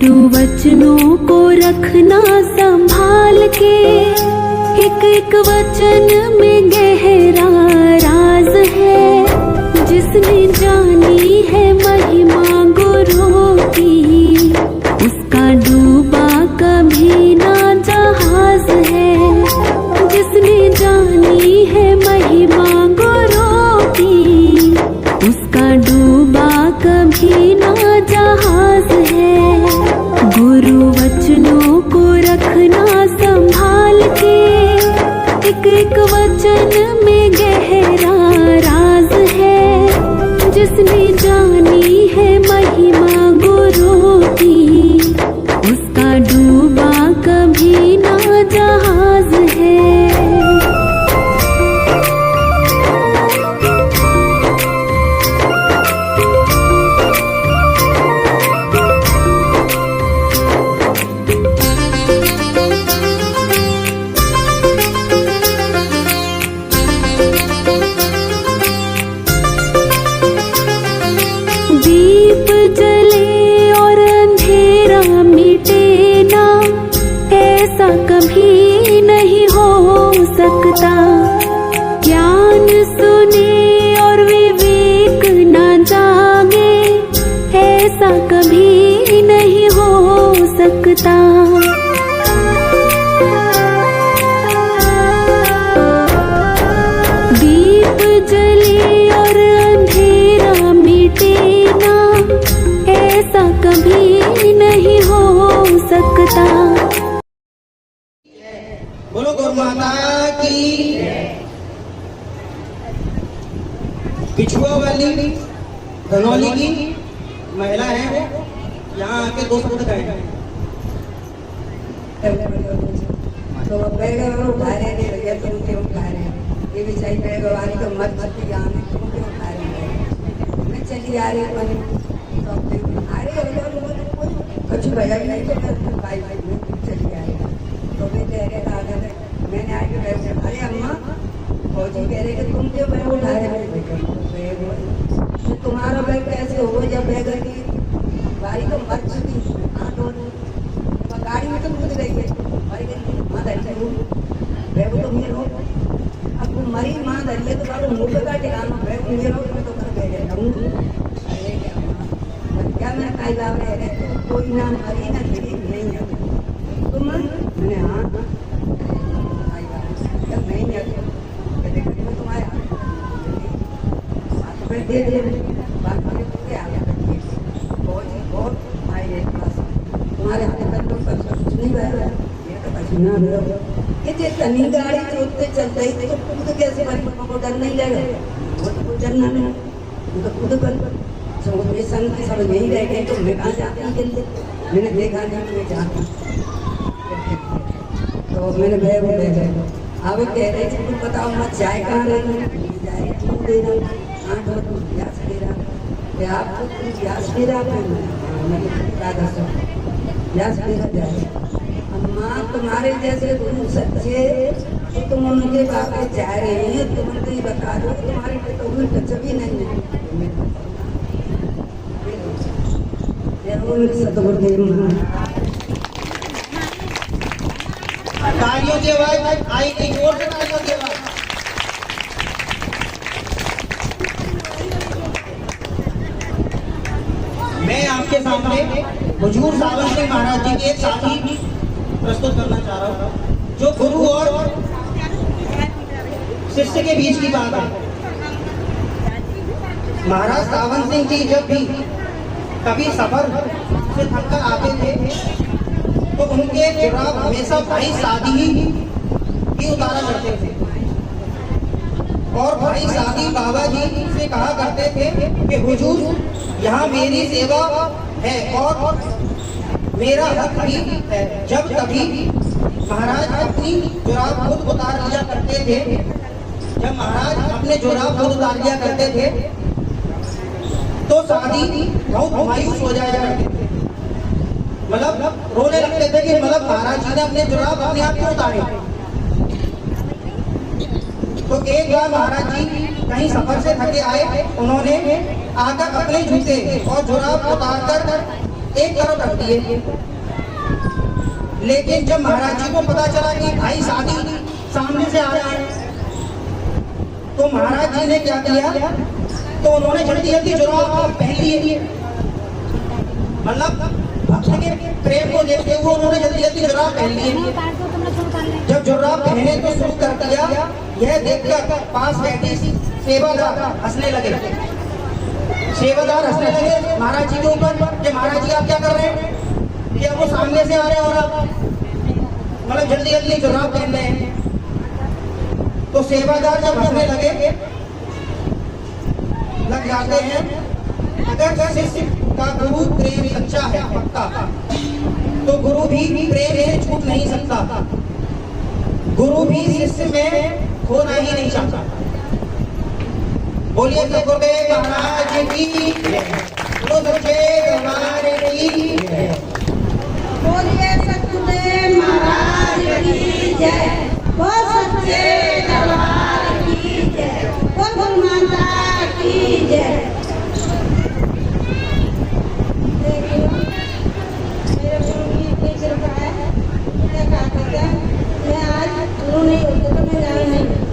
गुरु वचनों को रखना संभाल के, एक एक वचन में गहरा राज है। जिसने जानी है महिमा गुरु की, उसका डूबा कभी ना जहाज है। जिसने जानी है महिमा गुरु की, उसका डूबा कभी ना जहाज है। गुरु वचनों को रखना संभाल के, एक एक वचन में गहरा राज है। जिसने जानी है महिमा गुरु की, उसका डूबा कभी ना जहाज है। दीप जले और अंधेरा मिटे ना, ऐसा कभी नहीं हो सकता। ज्ञान सुने और विवेक न जागे, ऐसा कभी नहीं हो सकता। दीप जले और अंधेरा मिटे ना, ऐसा कभी नहीं हो सकता। बोलो गौ माता की। बिछुआ वाली धनौली की महिला है वो, यहाँ आके 2 शब्द कहे। तो बैग उठा रहे थे भैया, तुम क्यों उठा रहे हैं? ये भी चाहिए बैग वाली तो मत मत यहाँ में तुम क्यों उठा रहे हैं? मैं चली आ रही हूँ तो अरे कुछ भैया भी नहीं तो मैं भाई चली आ रही। तो मैं कह रहे था, मैंने आके बैग से, अरे अम्मा फौजी कह रहे कि तुम क्यों बैग उठा रहे हो? तुम्हारा बैग कैसे हो जब बैग की बारी तो मर चुकी। हाँ तो गाड़ी में तो मुझे गई है माँ धरी बैग तो मेरे हो। अब वो मरी माँ धरी तो बाबू मुँह पे का ठिकाना बैग मेरे हो, मैं तो कर गए जाऊँगी। अरे क्या मैं खाई ला रहे हैं? कोई ना मरी ना गिरी नहीं है तुम। मैंने हाँ जब नहीं है तो तुम्हारे हाथ में दे दे बात क्या बहुत आए तुम्हारे हाथ में कुछ नहीं गया। ये तनी गाड़ी चलते चलते ही तो खुद कैसे को डर नहीं लगेगा? वो डरना नहीं, वो तो खुद कर मेरे संग के सब यही रह गए। तो मैं कहाँ जाती हूँ जल्दी, मैंने देखा नहीं मैं जाती। तो मैंने बैग ले गए। अब कह रहे थे तुम बताओ मत चाय कहाँ रही जाए क्यों दे रहा? 8 बजे प्यास दे रहा, आपको तुम प्यास दे रहा प्यास दे रहा। माँ तुम्हारे जैसे गुरु सच्चे तो तुम उनके बाबे जा रहे हैं, तुम उनको ये बता दो तुम्हारी कोई टच भी नहीं है। सतगुरुदेव तालियों के बाद आई की जोर से तालियों के बाद। मैं आपके सामने हुजूर सावन सिंह महाराज जी के एक साथी प्रस्तुत करना चाह रहा हूँ, जो गुरु और शिष्य के बीच की बात है। महाराज सावन सिंह जी जब भी कभी सफर से थककर आते थे तो उनके जुराब हमेशा भाई सादी ही उतारा करते थे। और भाई सादी बाबा जी से कहा करते थे कि हुजूर यहाँ मेरी सेवा है और मेरा हक भी है। जब कभी महाराज अपनी जुराब खुद उतार लिया करते थे, जब महाराज अपने जुराब खुद उतार लिया करते थे तो सादी बहुत मायूस हो जाया करते थे, मतलब रोने लगते थे कि मतलब महाराज जी ने अपने जुराब अपने आप क्यों उतारे। तो एक बार महाराज जी कहीं सफर से थके आए, उन्होंने आकर अपने जूते और जुराब उतार कर एक तरफ रख दिए। लेकिन जब महाराज जी को पता चला कि भाई शादी सामने से आ रहा है, तो महाराज जी ने क्या किया, तो उन्होंने जल्दी जल्दी जुराब पहन लिए। मतलब भक्त के प्रेम को देखते हुए उन्होंने जल्दी जल्दी जुराब पहन लिए। जब जुराब पहने तो शुरू कर दिया, यह देखकर पास बैठे सेवादार हंसने लगे। सेवादार हंसने लगे महाराज जी के ऊपर कि महाराज जी आप क्या कर रहे हैं, कि अब वो सामने से आ रहे हैं और आप मतलब जल्दी जल्दी जुराब पहन रहे हैं। तो सेवादार जब हंसने लग जाते हैं, अगर शिष्य का गुरु प्रेम सच्चा है पक्का, तो गुरु भी प्रेम से छूट नहीं सकता। गुरु भी शिष्य में खोना ही नहीं चाहता। बोलिए सतगुरुदेव महाराज की जय, बोलो सच्चे दरबार की जय। बोलिए सतगुरुदेव महाराज की जय, बोल सच्चे दरबार की जय, बोल गुरु माता की जय। मेरे गुरु की इतनी कृपा है, मैं क्या कहता है, मैं आज गुरु नहीं होते तो मैं जान नहीं होती।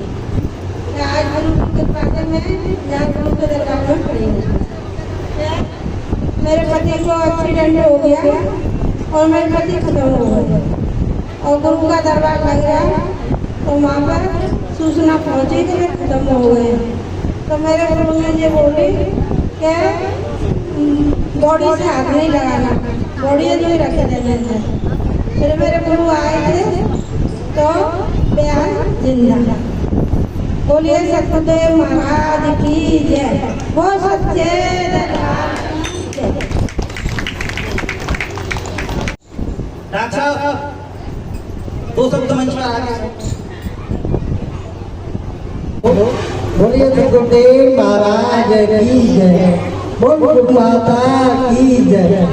आज गुरु की कृपा से मैं जहाँ गुरु के दरबार में खड़ी हूँ। मेरे पति को एक्सीडेंट हो गया और मेरे पति खत्म हो गए और गुरु का दरबार लग गया, तो वहाँ पर सूचना पहुँची कि वे खत्म हो गए। तो मेरे गुरु ने ये बोली कि बॉडी से हाथ नहीं लगाना, बॉडी नहीं रखे देने हैं। फिर मेरे गुरु आए थे तो बयान जिंदा। बोलिए सतगुरुदेव महाराज की जय, बोल सच्चे दरबार की जय। डॉक्टर साहब दो शब्द मंच पर आ गए। बोलिए सतगुरुदेव महाराज की जय, बोल गुरु माता की जय,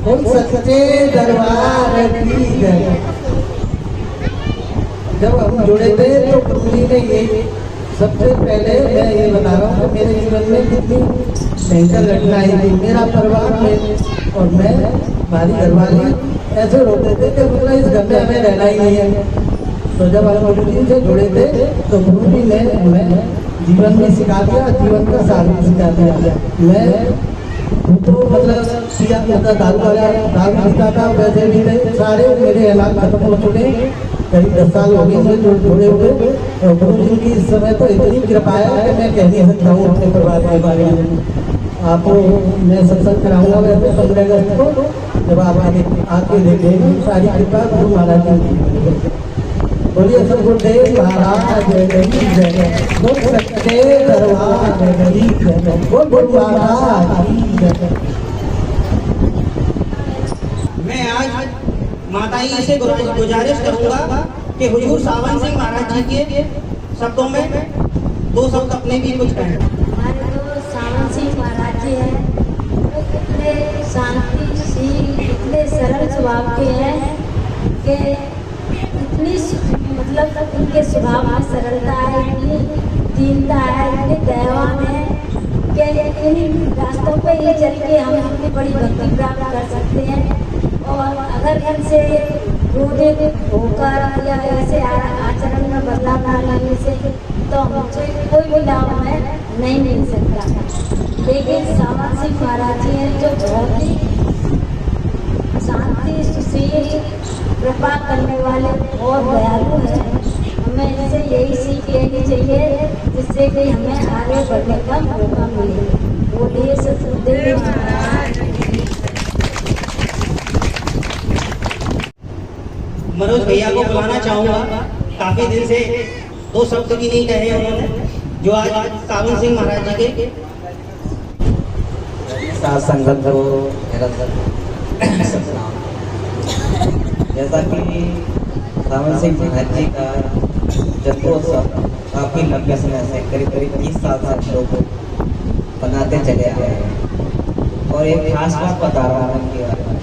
बोल सच्चे दरबार की जय। जब हम जुड़े थे तो गुरु जी ने ये सबसे पहले मैं ये बता रहा हूँ कि मेरे जीवन में कितनी भयंकर घटनाएं थी। मेरा परिवार में और मैं, हमारी घरवाली ऐसे रोते थे कि मतलब इस घर में हमें रहना ही नहीं है। तो जब हम गुरु जी से जुड़े थे तो गुरु जी ने हमें जीवन में सिखा दिया, जीवन का सार भी सिखा दिया। मैं तो मतलब पिया दारू पीता था, वैसे भी नहीं, सारे मेरे हालात खत्म हो चुके। करीब 10 साल हो गए मुझे जुड़े हुए और गुरु जी की इस समय तो इतनी कृपा है कि मैं कह नहीं सकता हूँ अपने परिवार के बारे में। आपको मैं सत्संग कराऊंगा वैसे 15 अगस्त को, जब आप आके देखेंगे सारी कृपा गुरु महाराज की। बोलिए सतगुरुदेव महाराज की जय, बोल सच्चे दरबार की जय, बोल गुरु महाराज की जय। मैं आज माताजी से गुजारिश करूंगा कि हुजूर सावन सिंह महाराज जी के शब्दों में दो शब्द अपने भी कुछ कहें। हमारे तो सावन सिंह महाराज जी हैं, वो कितने शांतिशील, इतने सरल स्वभाव के हैं कि इतनी मतलब उनके स्वभाव में सरलता है, इतनी दीनता है, इतने दयावान है कि इन रास्तों पे ही चल के हम अपनी बड़ी भक्ति प्राप्त कर सकते हैं। और अगर इनसे क्रोधित होकर या ऐसे आचरण में बदलाव न लाने से तो हमसे कोई भी लाभ हमें नहीं मिल सकता। लेकिन सावन सिंह महाराज जी हैं जो बहुत ही शांति, सुशील, कृपा करने वाले और दयालु हैं। हमें इनसे यही सीख लेनी चाहिए जिससे कि हमें आगे बढ़ने का मौका मिले। बोलिए सतगुरुदेव महाराज। मनोज भैया को बुलाना चाहूंगा, काफी दिन से दो शब्द भी नहीं कहे उन्होंने, जो आज सावन सिंह महाराज जी के साथ संगत को मेरा सलाम। जैसा कि सावन सिंह महाराज जी का जन्मोत्सव काफी लंबे समय से करीब 30 साल से लोग बनाते चले आए हैं। और एक खास बात बता रहा हूँ उनके बारे में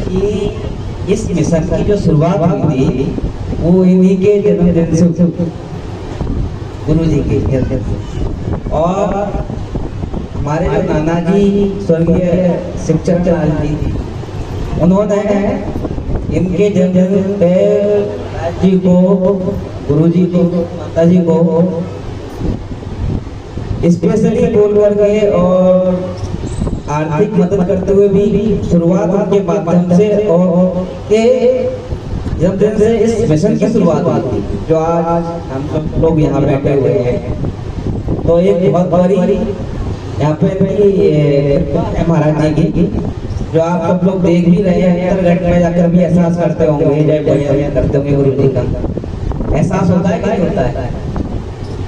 कि इस मिशन की जो शुरुआत हुई थी वो इन्हीं के जन्मदिन से, गुरु जी के जन्मदिन से। और हमारे जो नाना जी स्वर्गीय शिवचंद लाल जी, उन्होंने इनके जन्मदिन पे महाराज जी को, गुरु जी को, माता जी को स्पेशली बोल करके और आर्थिक मदद करते हुए भी शुरुआत उनके माध्यम से और के जन्मदिन से इस मिशन की शुरुआत हुई थी, जो आज हम सब लोग यहाँ बैठे हुए हैं। तो एक बहुत बड़ी यहाँ पे कृपा है महाराज जी की, जो आप सब लोग देख भी रहे हैं, अंतर्गत में जाकर भी एहसास करते होंगे, जय बढ़िया करते होंगे गुरु जी का एहसास होता है कि नहीं होता है?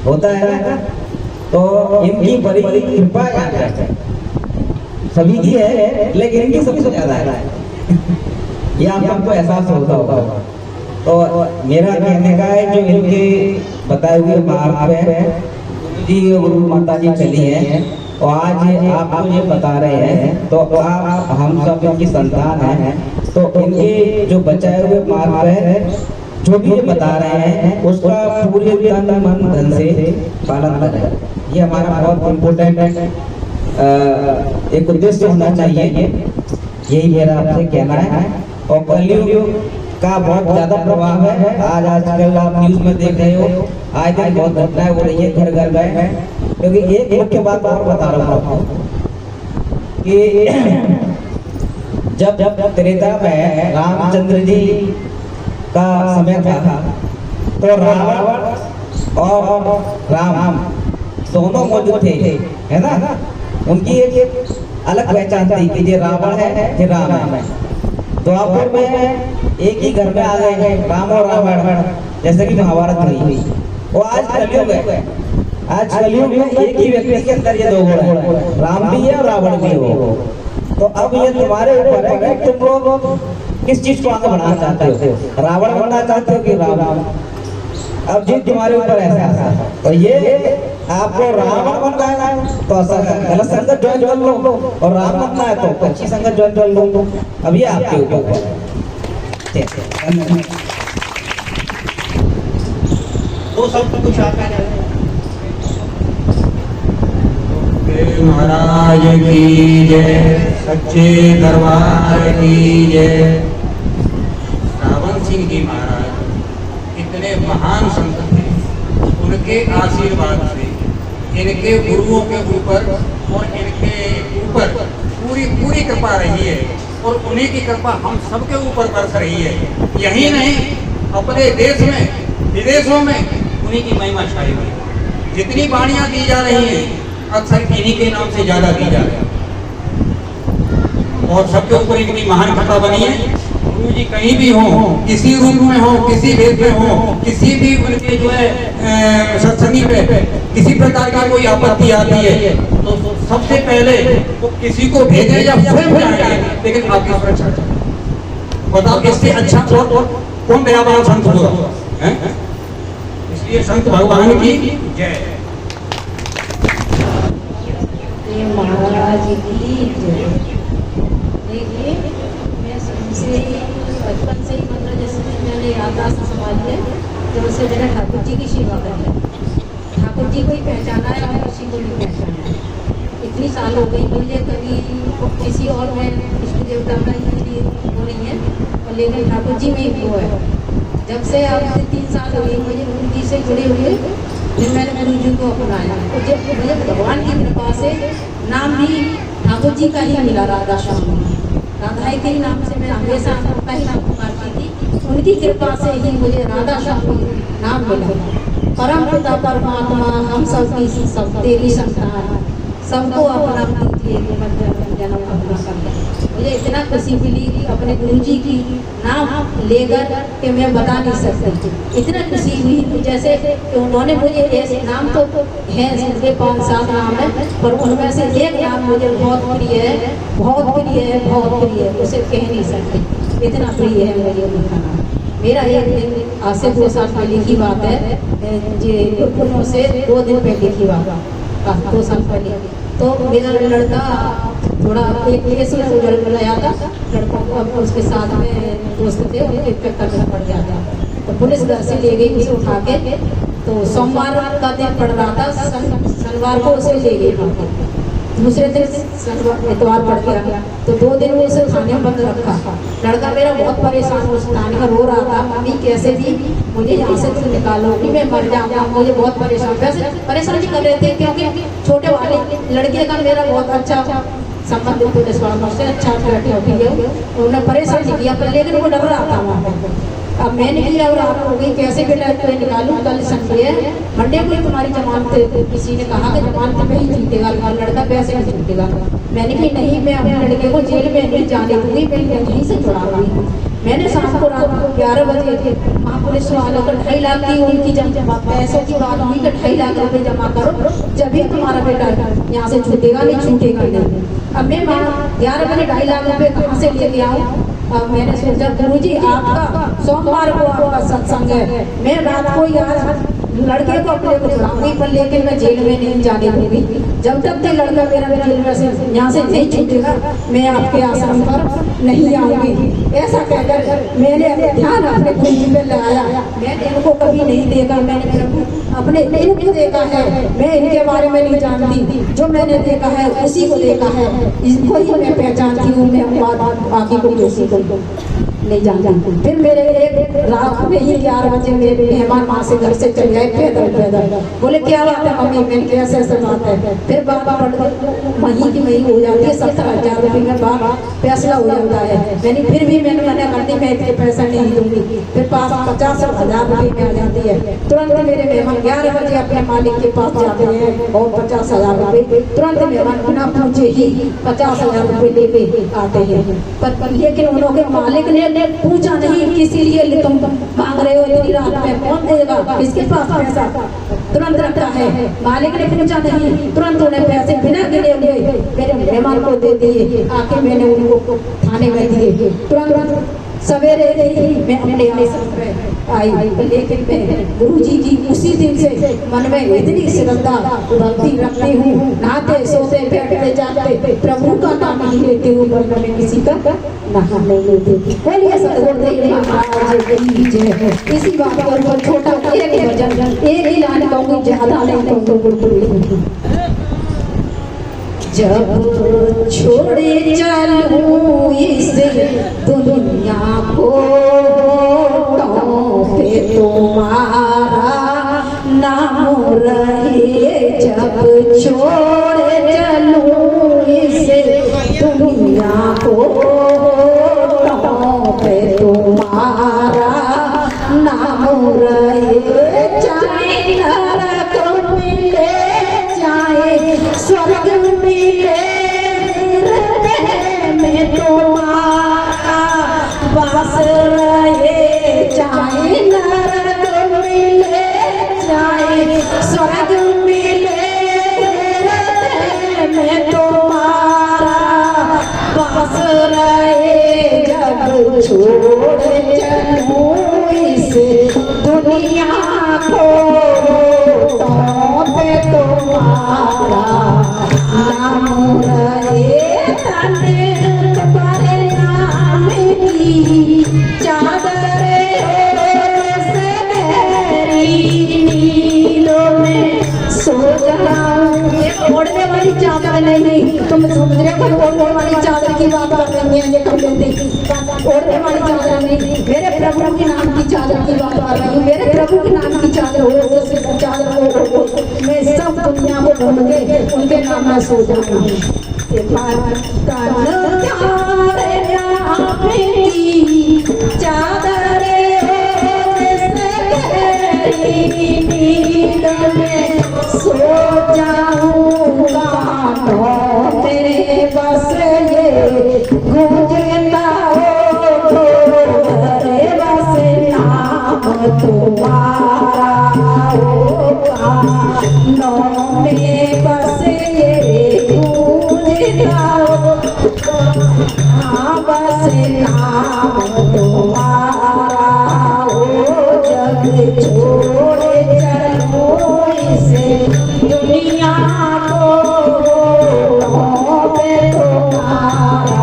होता है। तो इनकी बड़ी बड़ी कृपा है, सभी की है लेकिन इनकी सबसे ज्यादा है, ये आप सबको एहसास होता होगा। तो मेरा कहने का है, जो इनके बताए हुए मार्ग पे जी गुरु माता जी चली हैं और आज आपको ये बता रहे हैं, तो आप हम सब इनकी संतान हैं, तो इनके जो बचाए हुए मार्ग पे जो भी ये बता रहे हैं उसका पूरे तन मन धन से पालन करें। ये हमारा बहुत इम्पोर्टेंट एक उद्देश्य होना चाहिए, यही मेरा आपसे कहना है। और कलयुग का बहुत ज्यादा प्रभाव है, आजकल आप न्यूज में देख रहे हो, आज दिन बहुत घटनाएं हो रही है घर घर में। क्योंकि एक मुख्य बात और बता रहा हूँ आपको कि जब त्रेता में रामचंद्र जी का समय था, तो रावण और राम दोनों मौजूद थे, है ना? उनकी एक अलग पहचान थी कि ये रावण है, ये राम है। द्वापर में एक ही घर में आ गए हैं राम और रावण, जैसे कि महाभारत हुई। और आज कलयुग है, आज कलयुग में एक ही व्यक्ति के अंदर ये दो गुण है, राम भी है और रावण भी हो। तो अब ये तुम्हारे ऊपर है कि तुम लोग किस चीज को आगे बढ़ाना चाहते हो, रावण बनना चाहते हो कि राम? अब जी तुम्हारे ऊपर ऐसा है, तो ये आपको रावण बनना है तो गलत संगत ज्वाइन कर लो, और राम बनना है तो अच्छी संगत ज्वाइन कर लो। अब ये आपके ऊपर दो शब्द कुछ आता है महाराज की जय, सच्चे दरबार की जय। रावण सिंह जी महाराज इतने महान संत थे, उनके आशीर्वाद से इनके गुरुओं के ऊपर और इनके ऊपर पूरी पूरी कृपा रही है, और उन्हीं की कृपा हम सबके ऊपर बरस रही है। यही नहीं, अपने देश में विदेशों में उन्हीं की महिमा छाई हुई है। जितनी वाणियाँ दी जा रही हैं अक्सर इन्हीं के नाम से ज्यादा दी जा रही है, और सबके ऊपर इतनी महान कृपा बनी है। गुरु जी कहीं भी हो, किसी रूप में हो, किसी भेद में हो, किसी भी उनके जो है सत्संगी पे किसी प्रकार की कोई आपत्ति आती है तो सबसे पहले वो किसी को भेजे या स्वयं जाए, लेकिन आपकी सुरक्षा बताओ, इससे अच्छा और कौन दयावान संत होगा? इसलिए संत भगवान की जय। महाराज की जय। देखिए, मैं सबसे बचपन से ही मतलब जैसे मैंने याददाश्त संभाली है, जब से मैंने ठाकुर जी की सेवा करी है, ठाकुर जी को ही पहचाना है और किसी को नहीं पहचाना है। इतनी साल हो गई मुझे, कभी किसी और में इष्ट देवता का इतनी वो नहीं है, और लेकिन ठाकुर जी में ही वो है। जब से अब 3 साल हो गए मुझे गुरु जी से जुड़े हुए, फिर मैंने गुरु जी को अपनाया, तो जब मुझे भगवान की कृपा से नाम भी ठाकुर जी का ही मिला, राधा श्याम राधा के ही नाम से मैं हमेशा उनका ही नाम पुकारती थी। उनकी कृपा से ही मुझे राधा श्याम नाम मिला। परम पिता परमात्मा हम सबकी सब तेरी संतान, सबको अपना कीजिए, जन्म अपना कर। मुझे इतना खुशी मिली कि अपने गुरु जी की नाम लेकर के मैं बता नहीं सकती, इतना खुशी हुई। जैसे कि उन्होंने मुझे ऐसे नाम तो है, उनके 5-7 नाम है, पर उनमें से एक नाम मुझे बहुत प्रिय है, बहुत प्रिय है, बहुत प्रिय है, उसे कह नहीं सकते, इतना प्रिय है मुझे उनका नाम। मेरा एक दिन आज से 2 साल पहले की बात है, ये पुनों से 2 दिन पहले की बात, 2 साल पहले। तो मेरा लड़का थोड़ा एक केस में गया था, लड़कों को अब उसके साथ में दोस्त थे, उनको इफेक्ट करना पड़ गया था, तो पुलिस घर से ले गई उसे उठा के। तो सोमवार का दिन पड़ रहा था, शनिवार को उसे ले गई वहाँ पर। दूसरे दिन एतवार पड़ गया तो 2 दिन में उसे खाने में बंद रखा। लड़का मेरा बहुत परेशान, उस नानी का रो रहा था, मम्मी कैसे भी मुझे यहाँ से तुम निकालो कि मैं मर जाऊँगा, मुझे बहुत परेशान। वैसे परेशानी कर रहे थे क्योंकि छोटे वाले लड़के का मेरा बहुत अच्छा संबंध पुलिस वालों से अच्छा बैठे उठी है, उन्होंने परेशान नहीं किया, पर लेकिन वो डर रहा था वहाँ पे। अब मैंने किया और रात हो गई, कैसे बेटा तो निकालूं, कल संडे है, मंडे को तुम्हारी जमानत, किसी ने कहा कि जमानत पे ही छूटेगा, लड़का पैसे नहीं छूटेगा। मैंने कहा नहीं, मैं अपने लड़के को जेल में नहीं जाने दूंगी, मैं यहीं से छुड़ाऊंगी। मैंने शाम को रात 11 बजे वहाँ पुलिस वालों को 2.5 लाख की उनकी पैसों की बात हुई कि 2.5 लाख रुपए जमा करो, जब ही तुम्हारा बेटा यहाँ से छूटेगा, नहीं छूटेगा नहीं। अब मैं वहाँ 11 बजे 2.5 लाख रुपए कहाँ से लेके आऊँ? अब मैंने सोचा गुरुजी आपका सोमवार को आपका सत्संग है, मैं रात को यार लड़के को अपने को छुड़ाऊंगी, पर लेकिन मैं जेल में नहीं जाने दूंगी। जब तक कि लड़का मेरा जेल में से यहाँ से नहीं छूटेगा, मैं आपके आश्रम पर नहीं आऊंगी। ऐसा कहकर मैंने ध्यान अपने कुंज में लगाया। मैंने इनको कभी नहीं देखा, मैंने अपने इनको देखा है, मैं इनके बारे में नहीं जानती, जो मैंने देखा है उसी को देखा है, इसको ही मैं पहचानती हूँ, मैं बाकी को किसी को नहीं जानती। फिर मेरे एक रात में ही 11 बजे मेरे मेहमान वहाँ से घर से चले गए पैदल। बोले क्या बात है मम्मी? मैंने कैसे ऐसे बात है? फिर बाबा मही की मही हो जाती है, 70,000 रुपये में बाबा फैसला हो जाता है। मैंने फिर भी मैंने मना कर दी, मैं इतने पैसा नहीं दूंगी। फिर पास 50,000 रुपये में आ जाती है। तुरंत मेरे मेहमान 11 बजे अपने मालिक के पास जाते हैं और 50,000 रुपये तुरंत मेहमान बिना पूछे ही 50,000 रुपये लेके आते हैं। पर लेकिन उन्होंने मालिक ने पूछा नहीं किसी लिए तुम मांग रहे हो इतनी रात में, कौन देगा, किसके पास पैसा? तुरंत रखा है। मालिक ने पूछा नहीं, तुरंत उन्हें पैसे बिना गिने हुए मेरे मेहमान को दे दिए। आके मैंने उनको थाने में दिए। तुरंत सवेरे ही मैं अपने आश्रम पे आई, लेकिन मैं गुरुजी की उसी दिन से मन में इतनी श्रद्धा भक्ति रखती हूँ, नहाते सोते बैठते जाते प्रभु का नाम ही लेती हूँ, वरना मैं किसी का नाम नहीं लेती। बोलिए सतगुरुदेव महाराज की जय। इसी बात के ऊपर छोटा एक भजन, एक ही लाइन कहूँगी, ज्यादा नहीं कहूँगी। जब छोड़े चलूं इस दुनिया को, पे तुम्हारा नाम रहे। जब छोड़े चलूं इस दुनिया को, पे तुम्हारा नाम रहे। चाहे नरक मिले चाहे स्वर्ग मिले, में तुम्हारा वास रहे। चाहे नरक मिले चाहे स्वर्ग मिले, में तुम्हारा वास रहे। जब छोड़ चलूं इस दुनिया को, पे तुम्हारा नाम रहे। तुम्हारे नाम की चादर से नीलों में सो जाऊं। ओढ़ने वाली चादर नहीं, तुम समुद्र को ओढ़ने वाली चादर की बात कर रही है, ये कम ओढ़ने वाली चादर नहीं, मेरे प्रभु के नाम की चादर की बात कर रही हूँ। मेरे प्रभु के नाम की चादर हो, चादर हो, मैं सब दुनिया को ढूंढ के उनके नाम में सो जाऊंगी। चादर सो जाऊंगा, तेरे बस ये गूंजता हो, तेरे बस नाम तुम्हारा होगा। नौ में बस ये गूंजता हो, हाँ बस नाम तुम्हारा हो। जग छोड़े चलो इसे दुनिया को, पे तुम्हारा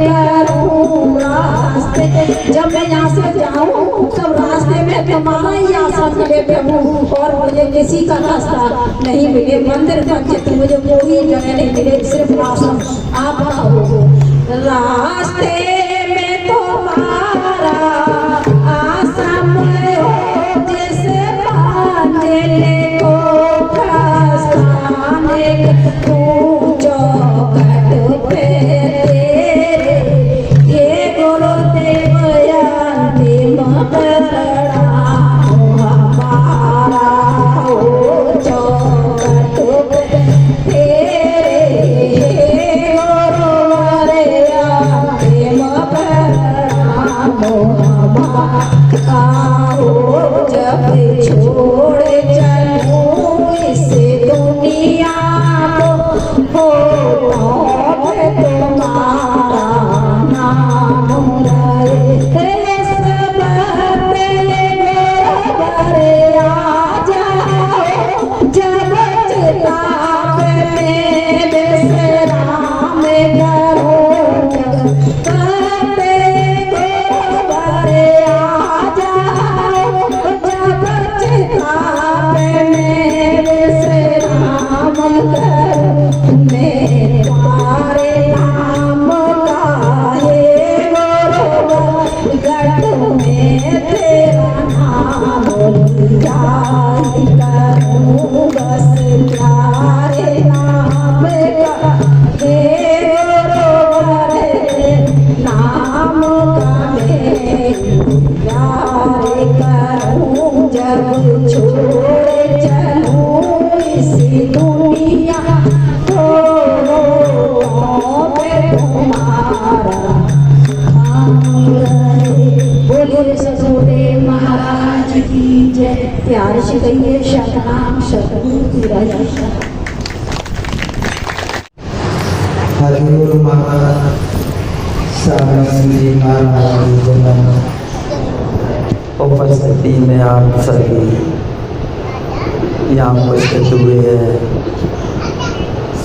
करूं रास्ते, जब मैं यहाँ से जाऊं तब रास्ते में तुम्हारा ही आश्रम मिले प्रभु, और मुझे किसी का रास्ता नहीं मिले, मंदिर मस्जिद मुझे कोई जगह नहीं मिले, सिर्फ आश्रम आपका हो। रास्ते में तुम्हारा आश्रम हो, जैसे पाने को प्रस्थाने तू चौखट पे तेरे, ये गुरुदेव अंतिम प्रणाम हमारा हो चौखट पे तेरे, गुरुवर अंतिम प्रणाम हमारा हो, जब छोड़ चलूं इस दुनिया को, हो तुम्हारा नाम रहे, सब मेरे घरे आ जाओ, जब चिताब में विश्राम करो, करते घरे आ जाओ, जब चिताब में विश्राम करो, मेरे नाम का है गुरुवर, गढ़ में तेरा नाम जाहि करूं, बस प्यारे नाम का हे गुरुवर, नाम का मैं प्यारे करूं, जब छोड़ चलूं इस दुनिया को, तुम्हारा नाम रहे। बोलिए सतगुरुदेव महाराज की जय। प्यार से कहिए शतनाम सतगुरु राजा। हरिगुरु महाराज सावन सिंह जी महाराज की जन्म उपस्थिति में आप सभी यहाँ उपस्थित हुए हैं,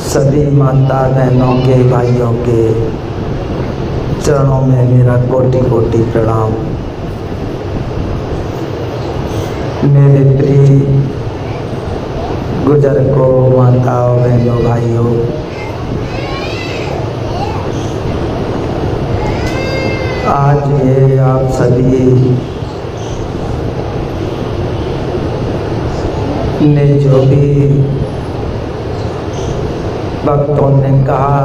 सभी माता बहनों के भाइयों के चरणों में मेरा कोटि कोटि प्रणाम। मेरे प्रिय बुजुर्गों, माताओं, बहनों, भाइयों, आज ये आप सभी ने जो भी भक्तों ने कहा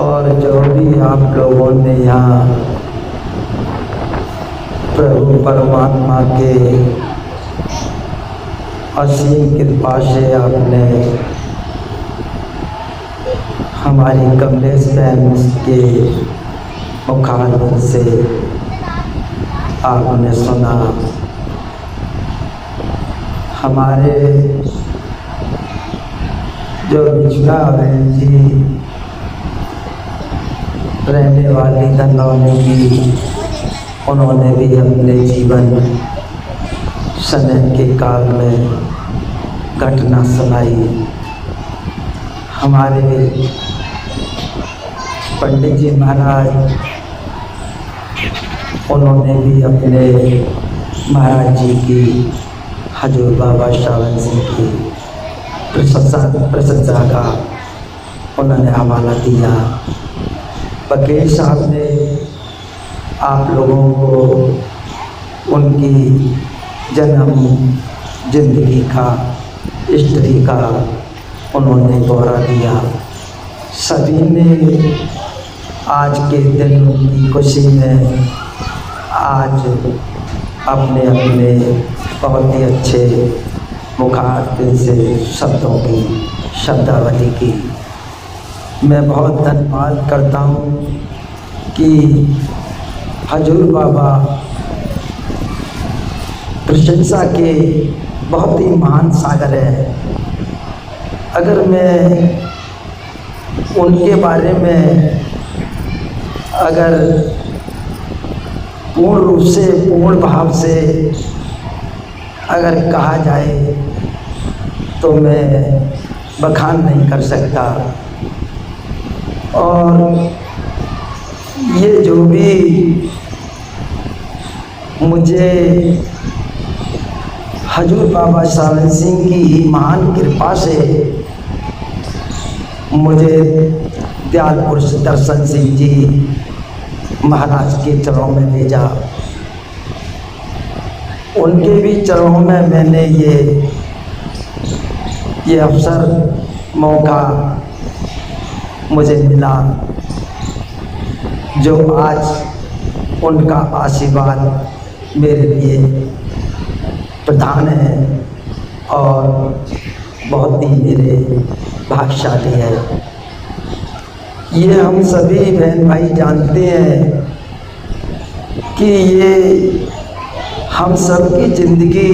और जो भी आप लोगों ने यहाँ प्रभु परमात्मा के असीम कृपा से आपने हमारी कमलेश बहन के मुखारबिन से आपने सुना, हमारे जो बिछुआ बहन जी रहने वाली धनौनी की, उन्होंने भी अपने जीवन समय के काल में घटना सुनाई। हमारे पंडित जी महाराज, उन्होंने भी अपने महाराज जी की, हजूर बाबा सावन सिंह की प्रशंसा का उन्होंने हवाला दिया। वकील साहब ने आप लोगों को उनकी जन्म जिंदगी का, हिस्ट्री का उन्होंने ब्यौरा दिया। सभी ने आज के दिन की खुशी में आज अपने अपने बहुत ही अच्छे मुखारबिन से शब्दों की शब्दावली की मैं बहुत धन्यवाद करता हूँ कि हजूर बाबा प्रशंसा के बहुत ही महान सागर है। अगर मैं उनके बारे में अगर पूर्ण रूप से, पूर्ण भाव से अगर कहा जाए तो मैं बखान नहीं कर सकता। ये जो भी मुझे हजूर बाबा सावन सिंह की ही महान कृपा से मुझे दयाल पुरुष दर्शन सिंह जी महाराज के चरणों में भेजा। उनके भी चरणों में मैंने ये अवसर मौका मुझे मिला, जो आज उनका आशीर्वाद मेरे लिए प्रधान है और बहुत ही मेरे भाग्यशाली है। ये हम सभी बहन भाई जानते हैं कि ये हम सब की ज़िंदगी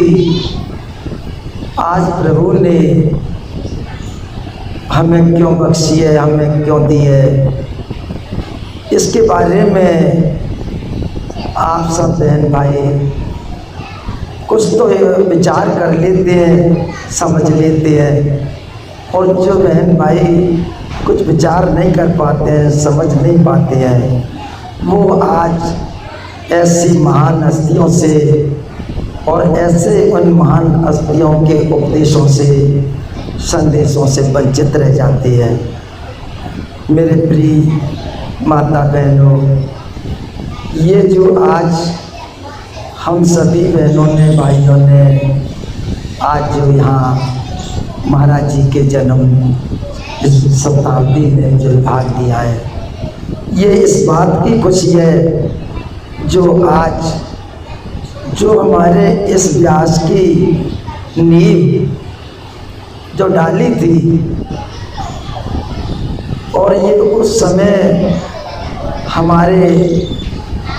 आज प्रभु ने हमें क्यों बख्शी है, हमें क्यों दी है, इसके बारे में आप सब बहन भाई कुछ तो विचार कर लेते हैं, समझ लेते हैं, और जो बहन भाई कुछ विचार नहीं कर पाते हैं, समझ नहीं पाते हैं, वो आज ऐसी महान हस्तियों से और ऐसे उन महान हस्तियों के उपदेशों से, संदेशों से वंचित रह जाते हैं। मेरे प्रिय माता बहनों, ये जो आज हम सभी बहनों ने, भाइयों ने आज जो यहाँ महाराज जी के जन्म इस शताब्दी में जो भाग लिया है, ये इस बात की खुशी है जो आज जो हमारे इस व्यास की नींव जो डाली थी, और ये उस समय हमारे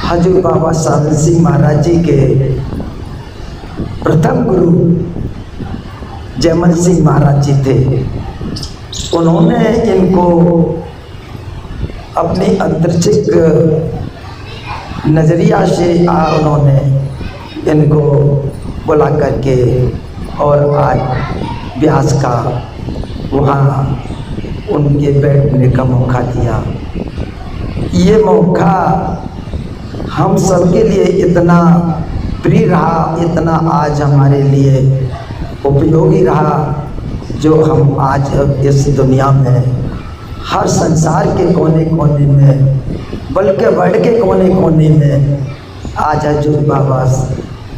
हजूर बाबा सावन सिंह महाराज जी के प्रथम गुरु जयमल सिंह महाराज जी थे। उन्होंने इनको अपनी अंतर्चिक नज़रिया से उन्होंने इनको बुला करके और आज व्यास का वहाँ उनके बैठने का मौका दिया। ये मौका हम सब के लिए इतना प्रिय रहा, इतना आज हमारे लिए उपयोगी रहा, जो हम आज इस दुनिया में हर संसार के कोने कोने में, बल्कि वर्ल्ड के कोने कोने में आज हजूर बाबा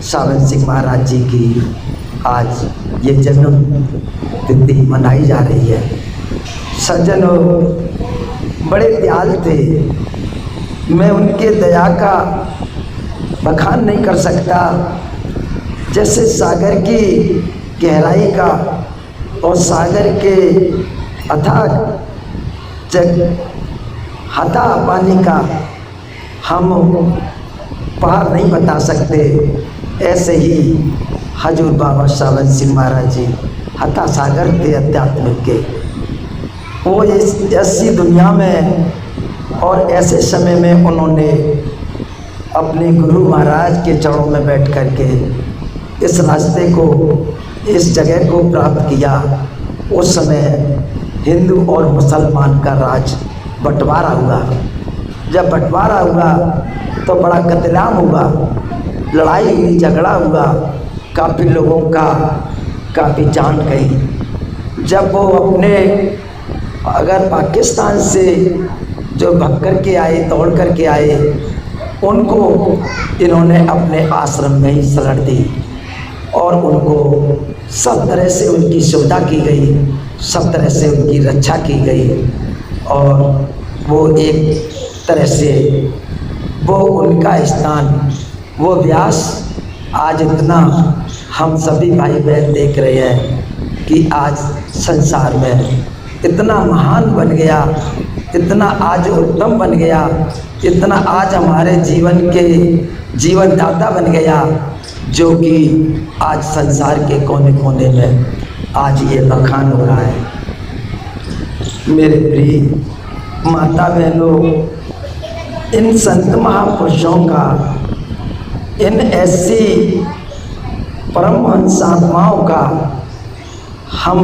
सावन सिंह महाराज जी की आज ये जन्म तिथि मनाई जा रही है। सज्जन बड़े दयाल थे, मैं उनके दया का बखान नहीं कर सकता। जैसे सागर की गहराई का और सागर के अथाह हता पानी का हम पार नहीं बता सकते, ऐसे ही हजूर बाबा सावन सिंह महाराज जी हता सागर थे अध्यात्म के। वो इस ऐसी दुनिया में और ऐसे समय में उन्होंने अपने गुरु महाराज के चरणों में बैठ कर के इस रास्ते को, इस जगह को प्राप्त किया। उस समय हिंदू और मुसलमान का राज बंटवारा हुआ। जब बंटवारा हुआ तो बड़ा कत्लेआम हुआ, लड़ाई हुई, झगड़ा हुआ, काफ़ी लोगों का काफ़ी जान गई। जब वो अपने अगर पाकिस्तान से जो भाग कर के आए, दौड़ कर के आए, उनको इन्होंने अपने आश्रम में ही शरण दी और उनको सब तरह से उनकी सुविधा की गई, सब तरह से उनकी रक्षा की गई। और वो एक तरह से वो उनका स्थान, वो व्यास आज इतना हम सभी भाई बहन देख रहे हैं कि आज संसार में इतना महान बन गया, इतना आज उत्तम बन गया, इतना आज हमारे जीवन के जीवनदाता बन गया, जो कि आज संसार के कोने कोने में आज ये बखान हो रहा है। मेरे प्रिय माता बहनों, इन संत महापुरुषों का, इन ऐसी परमहंस आत्माओं का हम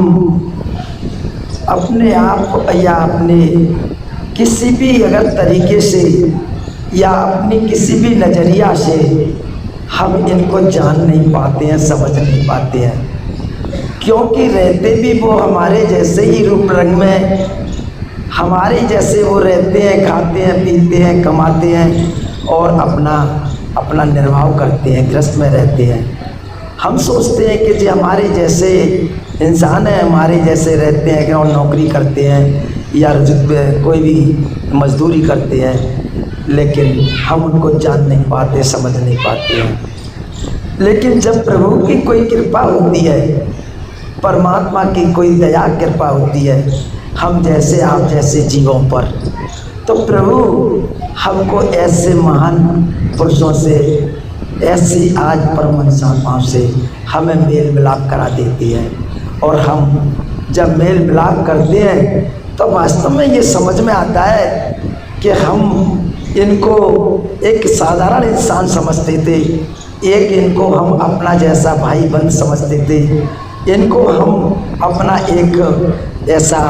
अपने आप या अपने किसी भी अगर तरीके से या अपनी किसी भी नज़रिया से हम इनको जान नहीं पाते हैं, समझ नहीं पाते हैं, क्योंकि रहते भी वो हमारे जैसे ही रूप रंग में, हमारे जैसे वो रहते हैं, खाते हैं, पीते हैं, कमाते हैं और अपना निर्वाह करते हैं, गृहस्थ में रहते हैं। हम सोचते हैं कि जो हमारे जैसे इंसान है, हमारे जैसे रहते हैं और नौकरी करते हैं या कोई भी मजदूरी करते हैं, लेकिन हम उनको जान नहीं पाते, समझ नहीं पाते हैं। लेकिन जब प्रभु की कोई कृपा होती है, परमात्मा की कोई दया कृपा होती है हम जैसे आप जैसे जीवों पर, तो प्रभु हमको ऐसे महान पुरुषों से, ऐसी आज परमहंसात्माओं से हमें मेल मिलाप करा देती है। और हम जब मेल मिलाप करते हैं तो वास्तव में ये समझ में आता है कि हम इनको एक साधारण इंसान समझते थे, एक इनको हम अपना जैसा भाई बंद समझते थे, इनको हम अपना एक ऐसा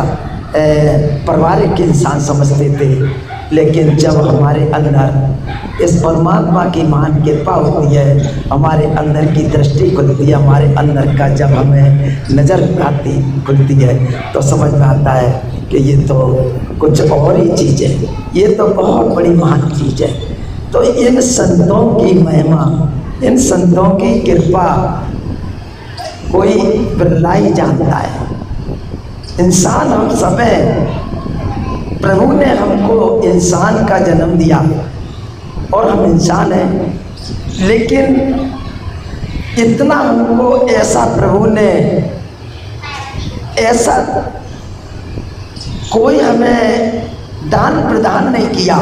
पारिवारिक इंसान समझते थे। लेकिन जब हमारे अंदर इस परमात्मा की महान कृपा होती है, हमारे अंदर की दृष्टि खुलती है, हमारे अंदर का जब हमें नज़र खुलती है तो समझ में आता है कि ये तो कुछ और ही चीज़ है, ये तो बहुत बड़ी महान चीज़ है। तो इन संतों की महिमा, इन संतों की कृपा कोई बिरला ही जानता है। इंसान हम सब हैं, प्रभु ने हमको इंसान का जन्म दिया और हम इंसान हैं, लेकिन इतना हमको ऐसा प्रभु ने, ऐसा कोई हमें दान प्रदान नहीं किया,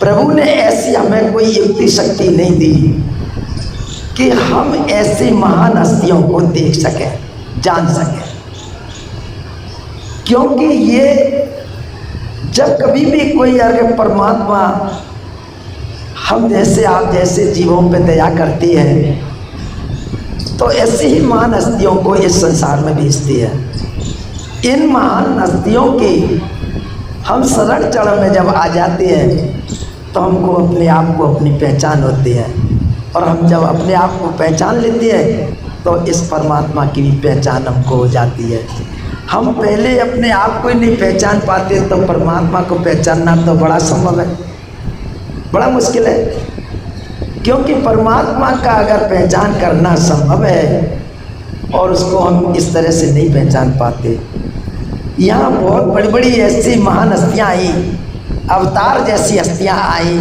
प्रभु ने ऐसी हमें कोई युक्ति शक्ति नहीं दी कि हम ऐसी महान हस्तियों को देख सकें, जान सकें। क्योंकि ये जब कभी भी कोई अगर परमात्मा हम जैसे आप जैसे जीवों पे दया करती है तो ऐसी ही महान हस्तियों को इस संसार में भेजती है। इन महान हस्तियों की हम शरण चरण में जब आ जाते हैं तो हमको अपने आप को अपनी पहचान होती है, और हम जब अपने आप को पहचान लेते हैं तो इस परमात्मा की भी पहचान हमको हो जाती है। हम पहले अपने आप को ही नहीं पहचान पाते तो परमात्मा को पहचानना तो बड़ा संभव है, बड़ा मुश्किल है। क्योंकि परमात्मा का अगर पहचान करना संभव है और उसको हम इस तरह से नहीं पहचान पाते। यहाँ बहुत बड़ी बड़ी ऐसी महान हस्तियाँ आई, अवतार जैसी हस्तियाँ आई,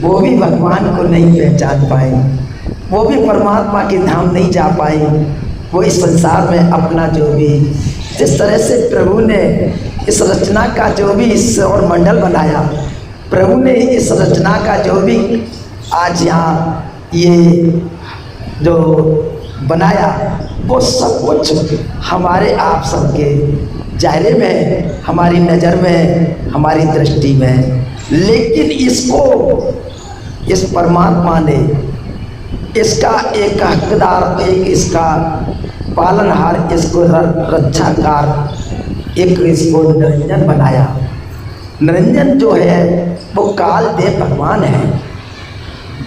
वो भी भगवान को नहीं पहचान पाई, वो भी परमात्मा के धाम नहीं जा पाई। वो इस संसार में अपना जो भी, जिस तरह से प्रभु ने इस रचना का जो भी इस और मंडल बनाया, प्रभु ने इस रचना का जो भी आज यहाँ ये जो बनाया वो सब कुछ हमारे आप सबके दायरे में, हमारी नज़र में, हमारी दृष्टि में। लेकिन इसको इस परमात्मा ने इसका एक हकदार, एक इसका पालनहार, इसको रक्षाकार, एक इसको निरंजन बनाया। निरंजन जो है वो काल देव भगवान है,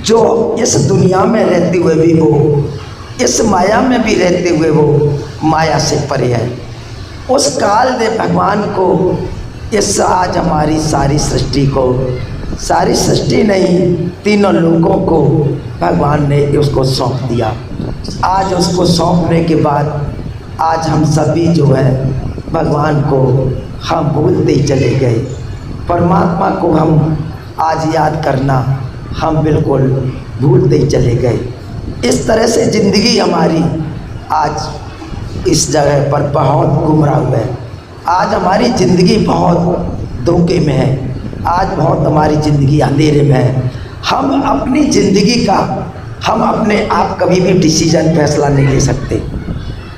जो इस दुनिया में रहते हुए भी वो, इस माया में भी रहते हुए वो माया से परे है। उस काल देव भगवान को इस आज हमारी सारी सृष्टि को, सारी सृष्टि नहीं तीनों लोगों को भगवान ने उसको सौंप दिया। आज उसको सौंपने के बाद आज हम सभी जो है भगवान को हम भूलते ही चले गए। परमात्मा को हम आज याद करना हम बिल्कुल भूलते ही चले गए। इस तरह से ज़िंदगी हमारी आज इस जगह पर बहुत गुमराह है। आज हमारी ज़िंदगी बहुत धोखे में है, आज बहुत हमारी ज़िंदगी अंधेरे में है। हम अपनी ज़िंदगी का, हम अपने आप कभी भी डिसीजन फैसला नहीं ले सकते,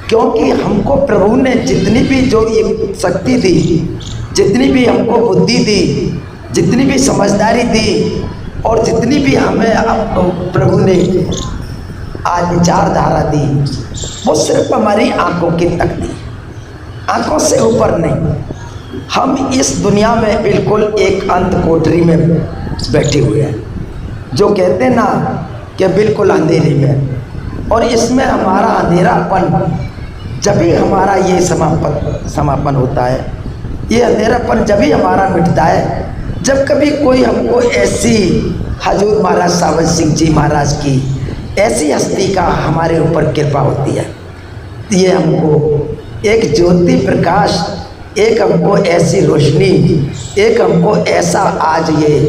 क्योंकि हमको प्रभु ने जितनी भी जो ये शक्ति दी, जितनी भी हमको बुद्धि दी, जितनी भी समझदारी दी, और जितनी भी हमें प्रभु ने आज विचारधारा दी, वो सिर्फ हमारी आंखों की तक दी, आंखों से ऊपर नहीं। हम इस दुनिया में बिल्कुल एक अंत कोठरी में बैठे हुए हैं, जो कहते हैं ना कि बिल्कुल अंधेरे में। और इसमें हमारा अंधेरापन जब भी हमारा ये समापन होता है, ये अंधेरापन जब भी हमारा मिटता है जब कभी कोई हमको ऐसी हजूर महाराज सावन सिंह जी महाराज की ऐसी हस्ती का हमारे ऊपर कृपा होती है। ये हमको एक ज्योति प्रकाश, एक हमको ऐसी रोशनी, एक हमको ऐसा आज ये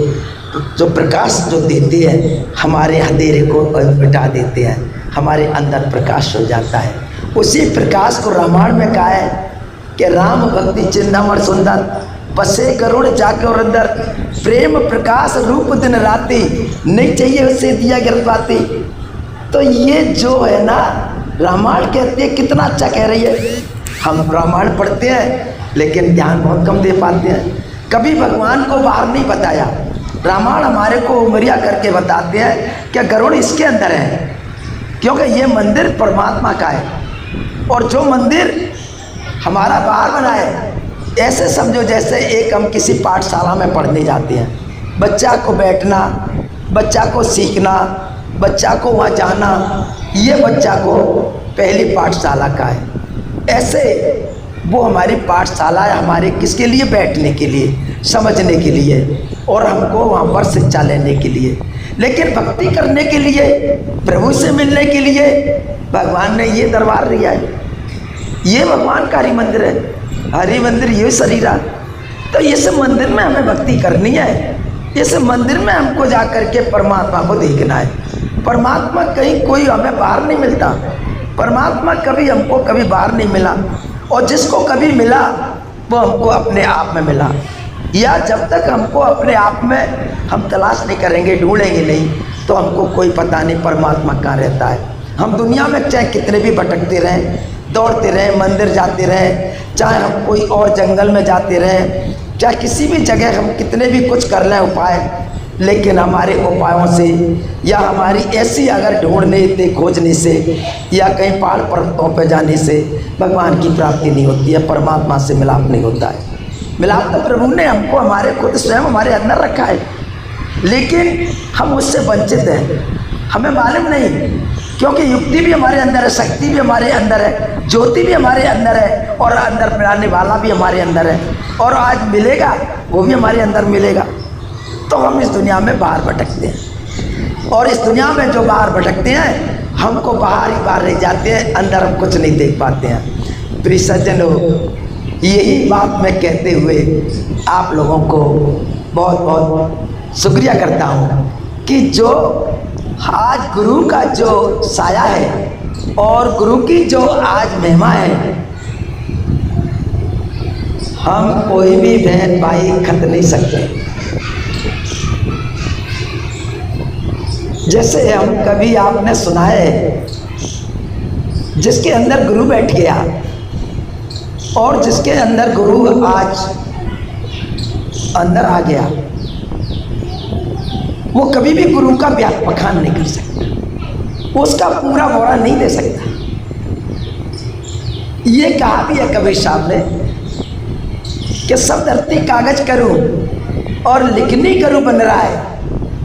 जो प्रकाश जो देते हैं, हमारे अंधेरे को मिटा देते हैं, हमारे अंदर प्रकाश हो जाता है। उसी प्रकाश को रामायण में कहा है कि राम भक्ति चिन्हमर सुंदर, बसे गरुड़ जाके और अंदर, प्रेम प्रकाश रूप दिन राती, नहीं चाहिए उसे दिया गिरपाती। तो ये जो है ना रामायण कहती है, कितना अच्छा कह रही है। हम रामायण पढ़ते हैं लेकिन ध्यान बहुत कम दे पाते हैं, कभी भगवान को बाहर नहीं बताया। रामायण हमारे को उमरिया करके बताते हैं कि गरुड़ इसके अंदर है, क्योंकि ये मंदिर परमात्मा का है। और जो मंदिर हमारा बाहर बना है, ऐसे समझो जैसे एक हम किसी पाठशाला में पढ़ने जाते हैं, बच्चा को बैठना, बच्चा को सीखना, बच्चा को वहाँ जाना, ये बच्चा को पहली पाठशाला का है। ऐसे वो हमारी पाठशाला है, हमारे किसके लिए? बैठने के लिए, समझने के लिए और हमको वहाँ पर शिक्षा लेने के लिए। लेकिन भक्ति करने के लिए, प्रभु से मिलने के लिए भगवान ने ये दरबार दिया है। ये भगवान का हरि मंदिर है, हरि मंदिर ये शरीर है। तो इस मंदिर में हमें भक्ति करनी है, इस मंदिर में हमको जा कर के परमात्मा को देखना है। परमात्मा कहीं कोई हमें बाहर नहीं मिलता, परमात्मा कभी हमको कभी बाहर नहीं मिला, और जिसको कभी मिला वो हमको अपने आप में मिला। या जब तक हमको अपने आप में हम तलाश नहीं करेंगे, ढूंढेंगे नहीं, तो हमको कोई पता नहीं परमात्मा कहाँ रहता है। हम दुनिया में चाहे कितने भी भटकते रहें, दौड़ते रहें, मंदिर जाते रहें, चाहे हम कोई और जंगल में जाते रहें, चाहे किसी भी जगह हम कितने भी कुछ कर लें उपाय, लेकिन हमारे उपायों से या हमारी ऐसी अगर ढूंढने से, खोजने से या कहीं पहाड़ पर्वतों पर जाने से भगवान की प्राप्ति नहीं होती है, परमात्मा से मिलाप नहीं होता है। मिलाप तो प्रभु ने हमको हमारे खुद स्वयं हमारे अंदर रखा है, लेकिन हम उससे वंचित हैं, हमें मालूम नहीं, क्योंकि युक्ति भी हमारे अंदर है, शक्ति भी हमारे अंदर है, ज्योति भी हमारे अंदर है, और अंदर मिलाने वाला भी हमारे अंदर है, और आज मिलेगा वो भी हमारे अंदर मिलेगा। तो हम इस दुनिया में बाहर भटकते हैं, और इस दुनिया में जो बाहर भटकते हैं हमको बाहर ही बाहर रह जाते हैं, अंदर हम कुछ नहीं देख पाते हैं। प्रिय सज्जनों, यही बात मैं कहते हुए आप लोगों को बहुत बहुत शुक्रिया करता हूँ कि जो आज गुरु का जो साया है और गुरु की जो आज महिमा है, हम कोई भी बहन भाई खत नहीं सकते। जैसे हम कभी आपने सुना है, जिसके अंदर गुरु बैठ गया और जिसके अंदर गुरु आज अंदर आ गया, वो कभी भी गुरु का बखान नहीं कर सकता, उसका पूरा ब्यौरा नहीं दे सकता। ये कहा भी है कबीर साहब ने कि सब धरती कागज करूं और लिखनी करूं बन रहा है,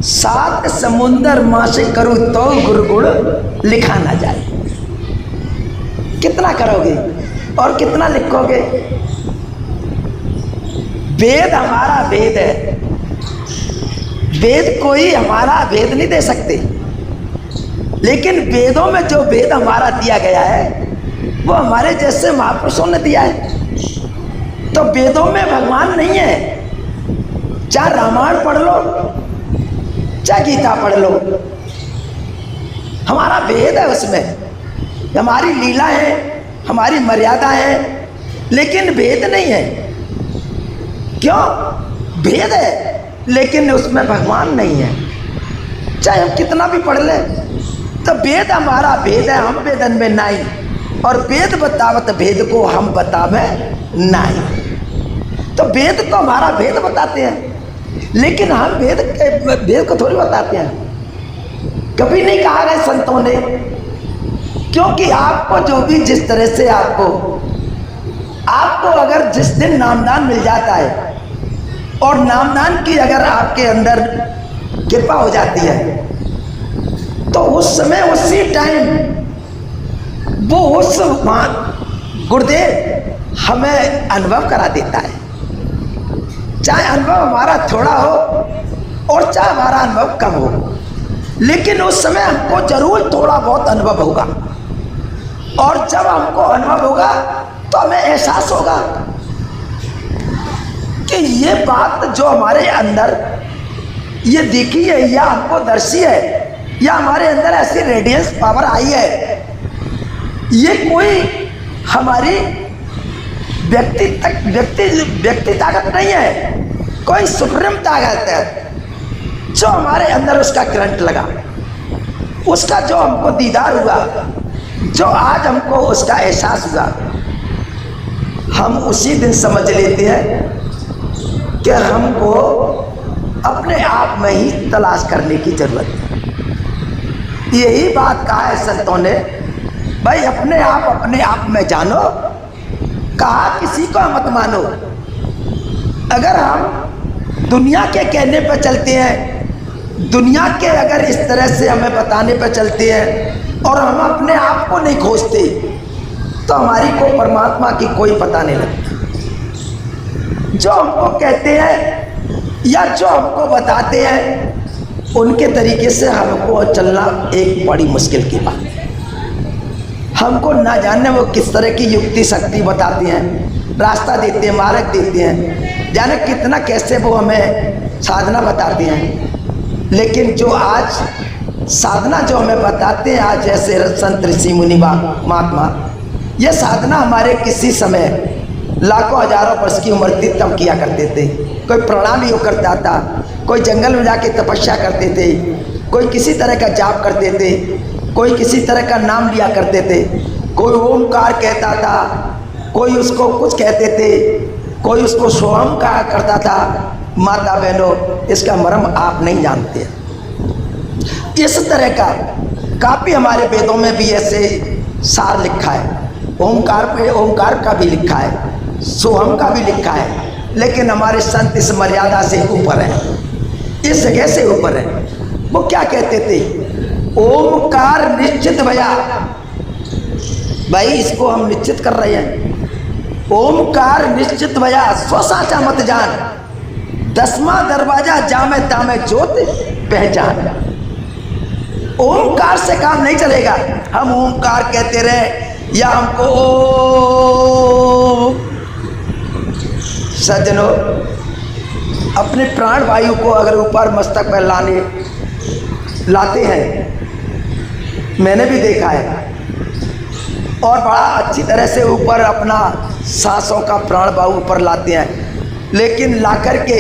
7 समुंदर माँ से करूं तो गुरुगुण लिखा ना जाए। कितना करोगे और कितना लिखोगे? वेद हमारा वेद है, वेद कोई हमारा वेद नहीं दे सकते, लेकिन वेदों में जो वेद हमारा दिया गया है वो हमारे जैसे महापुरुषों ने दिया है। तो वेदों में भगवान नहीं है, चाहे रामायण पढ़ लो चाहे गीता पढ़ लो, हमारा वेद है, उसमें हमारी लीला है, हमारी मर्यादा है, लेकिन वेद नहीं है। क्यों? वेद है लेकिन उसमें भगवान नहीं है। चाहे हम कितना भी पढ़ लें, तो वेद हमारा वेद है, हम वेदन में नहीं, और वेद बतावत भेद को हम बतावे नहीं। तो वेद तो हमारा भेद बताते हैं, लेकिन हम वेद को थोड़ी बताते हैं। कभी नहीं कहा गया संतों ने, क्योंकि आपको जो भी जिस तरह से आपको आपको अगर जिस दिन नामदान मिल जाता है और नामदान की अगर आपके अंदर कृपा हो जाती है, तो उस समय उसी टाइम वो उस गुरुदेव हमें अनुभव करा देता है। चाहे अनुभव हमारा थोड़ा हो और चाहे हमारा अनुभव कम हो, लेकिन उस समय हमको जरूर थोड़ा बहुत अनुभव होगा। और जब हमको अनुभव होगा तो हमें एहसास होगा कि ये बात जो हमारे अंदर ये दिखी है या हमको दर्शी है या हमारे अंदर ऐसी रेडियंस पावर आई है, ये कोई हमारी व्यक्ति ताकत नहीं है, कोई सुप्रीम ताकत है जो हमारे अंदर उसका करंट लगा, उसका जो हमको दीदार हुआ, जो आज हमको उसका एहसास हुआ। हम उसी दिन समझ लेते हैं कि हमको अपने आप में ही तलाश करने की जरूरत है। यही बात कहा है संतों ने, भाई अपने आप में जानो, कहा किसी को मत मानो। अगर हम दुनिया के कहने पर चलते हैं, दुनिया के अगर इस तरह से हमें बताने पर चलते हैं और हम अपने आप को नहीं खोजते, तो हमारी को परमात्मा की कोई पता नहीं लगता। जो हमको कहते हैं या जो हमको बताते हैं, उनके तरीके से हमको चलना एक बड़ी मुश्किल की बात है। हमको ना जाने वो किस तरह की युक्ति शक्ति बताते हैं, रास्ता देते हैं, मार्ग देते हैं, जाने कितना कैसे वो हमें साधना बताते हैं। लेकिन जो आज साधना जो हमें बताते हैं, आज जैसे संत ऋषि मुनि महात्मा, ये साधना हमारे किसी समय लाखों हजारों वर्ष की उम्र थी तब किया करते थे। कोई प्रणाम योग करता था, कोई जंगल में जाके तपस्या करते थे, कोई किसी तरह का जाप करते थे, कोई किसी तरह का नाम लिया करते थे, कोई ओमकार कहता था, कोई उसको कुछ कहते थे, कोई उसको सोहम कहा करता था। माता बहनों, इसका मर्म आप नहीं जानते। इस तरह का काफ़ी हमारे वेदों में भी ऐसे सार लिखा है। ओमकार पे ओमकार का भी लिखा है, सोहम का भी लिखा है, लेकिन हमारे संत इस मर्यादा से ऊपर है, इस जगह से ऊपर है। वो क्या कहते थे? ओमकार निश्चित भया, भाई इसको हम निश्चित कर रहे हैं। ओमकार निश्चित भया स्व साचा मत जान, 10वां दरवाजा जामे तामे ज्योत पहचान। ओमकार से काम नहीं चलेगा। हम ओमकार कहते रहे या हमको सज्जनों, अपने प्राण वायु को अगर ऊपर मस्तक पर लाते हैं, मैंने भी देखा है, और बड़ा अच्छी तरह से ऊपर अपना सांसों का प्राण वायु ऊपर लाते हैं, लेकिन ला करके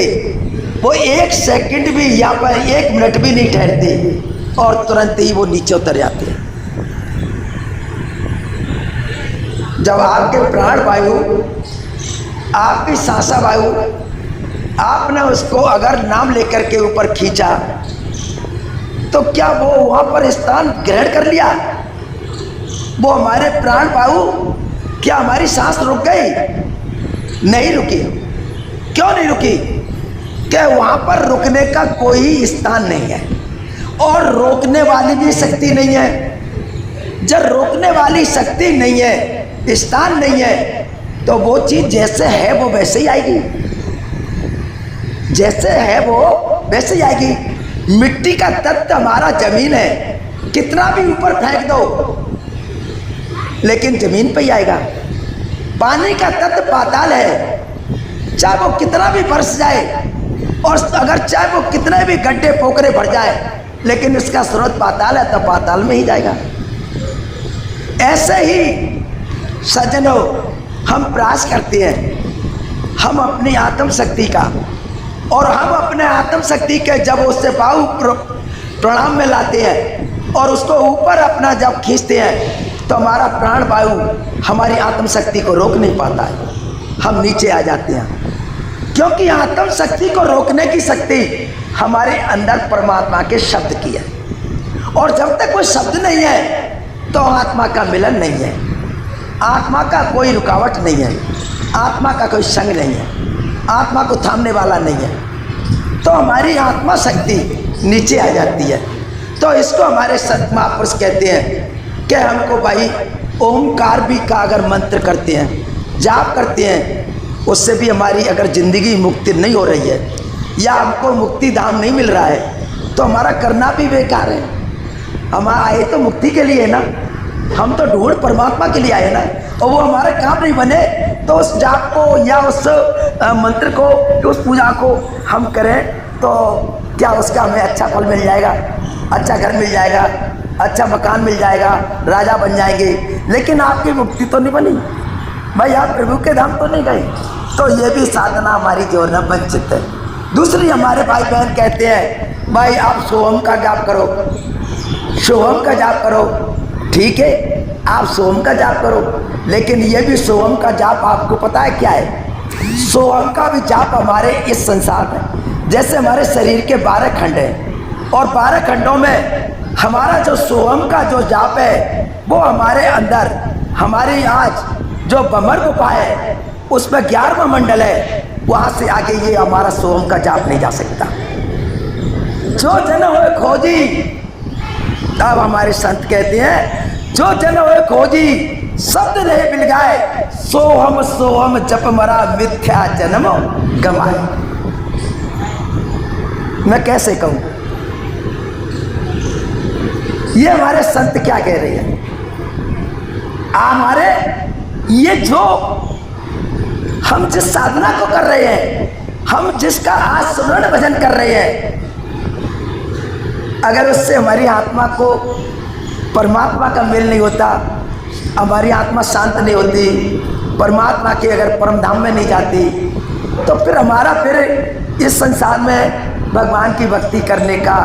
वो 1 सेकंड भी या पर 1 मिनट भी नहीं ठहरते और तुरंत ही वो नीचे उतर जाते हैं। जब आपके प्राण वायु, आपकी सांसा वायु, आपने उसको अगर नाम लेकर के ऊपर खींचा, तो क्या वो वहाँ पर स्थान ग्रहण कर लिया? वो हमारे प्राण वायु, क्या हमारी सांस रुक गई? नहीं रुकी। क्यों नहीं रुकी? क्या वहाँ पर रुकने का कोई स्थान नहीं है और रोकने वाली भी शक्ति नहीं है। जब रोकने वाली शक्ति नहीं है, स्थान नहीं है, तो वो चीज़ जैसे है वो वैसे ही आएगी, जैसे है वो वैसे ही आएगी। मिट्टी का तत्व हमारा जमीन है, कितना भी ऊपर फेंक दो लेकिन जमीन पे ही आएगा। पानी का तत्व पाताल है, चाहे वो कितना भी बरस जाए और अगर चाहे वो कितने भी गड्ढे पोखरे भर जाए, लेकिन उसका स्रोत पाताल है तो पाताल में ही जाएगा। ऐसे ही सज्जनों, हम प्रयास करते हैं हम अपनी आत्म शक्ति का, और हम अपने आत्म शक्ति के जब उससे बाहु प्रणाम में लाते हैं और उसको ऊपर अपना जब खींचते हैं, तो हमारा प्राण वायु हमारी आत्म शक्ति को रोक नहीं पाता है, हम नीचे आ जाते हैं। क्योंकि आत्म शक्ति को रोकने की शक्ति हमारे अंदर परमात्मा के शब्द की है, और जब तक कोई शब्द नहीं है तो आत्मा का मिलन नहीं है, आत्मा का कोई रुकावट नहीं है। आत्मा का कोई संग नहीं है, आत्मा को थामने वाला नहीं है, तो हमारी आत्मा शक्ति नीचे आ जाती है। तो इसको हमारे संत महापुरुष कहते हैं कि हमको भाई ओमकार भी का अगर मंत्र करते हैं, जाप करते हैं, उससे भी हमारी अगर ज़िंदगी मुक्ति नहीं हो रही है या हमको मुक्ति धाम नहीं मिल रहा है तो हमारा करना भी बेकार है। हम आए तो मुक्ति के लिए ना, हम तो ढूंढ परमात्मा के लिए आए ना, और वो हमारे काम नहीं बने तो उस जाप को या उस मंत्र को, उस पूजा को हम करें तो क्या उसका हमें अच्छा फल मिल जाएगा, अच्छा घर मिल जाएगा, अच्छा मकान मिल जाएगा, राजा बन जाएंगे, लेकिन आपकी मुक्ति तो नहीं बनी भाई, आप प्रभु के धाम तो नहीं गए। तो ये भी साधना हमारी जो है ना वंचित है। दूसरी हमारे भाई बहन कहते हैं भाई आप सोहम का जाप करो, सोहम का जाप करो, ठीक है आप सोहम का जाप करो, लेकिन ये भी सोहम का जाप आपको पता है क्या है? सोहम का भी जाप हमारे इस संसार में, जैसे हमारे शरीर के 12 खंड हैं और 12 खंडों में हमारा जो सोहम का जो जाप है वो हमारे अंदर, हमारी आज जो भंवर गुफा है उसमें 11वां मंडल है, वहाँ से आगे ये हमारा सोहम का जाप नहीं जा सकता। जो जन होए खोजी, तब हमारे संत कहते हैं जो जन होए खोजी शब्द नहीं मिल गए, सोहम सोहम जप मरा मिथ्या जन्म गवाए। मैं कैसे कहूं? ये हमारे संत क्या कह रहे हैं? हमारे ये जो हम जिस साधना को कर रहे हैं, हम जिसका आज सुमरण भजन कर रहे हैं, अगर उससे हमारी आत्मा को परमात्मा का मेल नहीं होता, हमारी आत्मा शांत नहीं होती, परमात्मा के अगर परम धाम में नहीं जाती, तो फिर हमारा फिर इस संसार में भगवान की भक्ति करने का,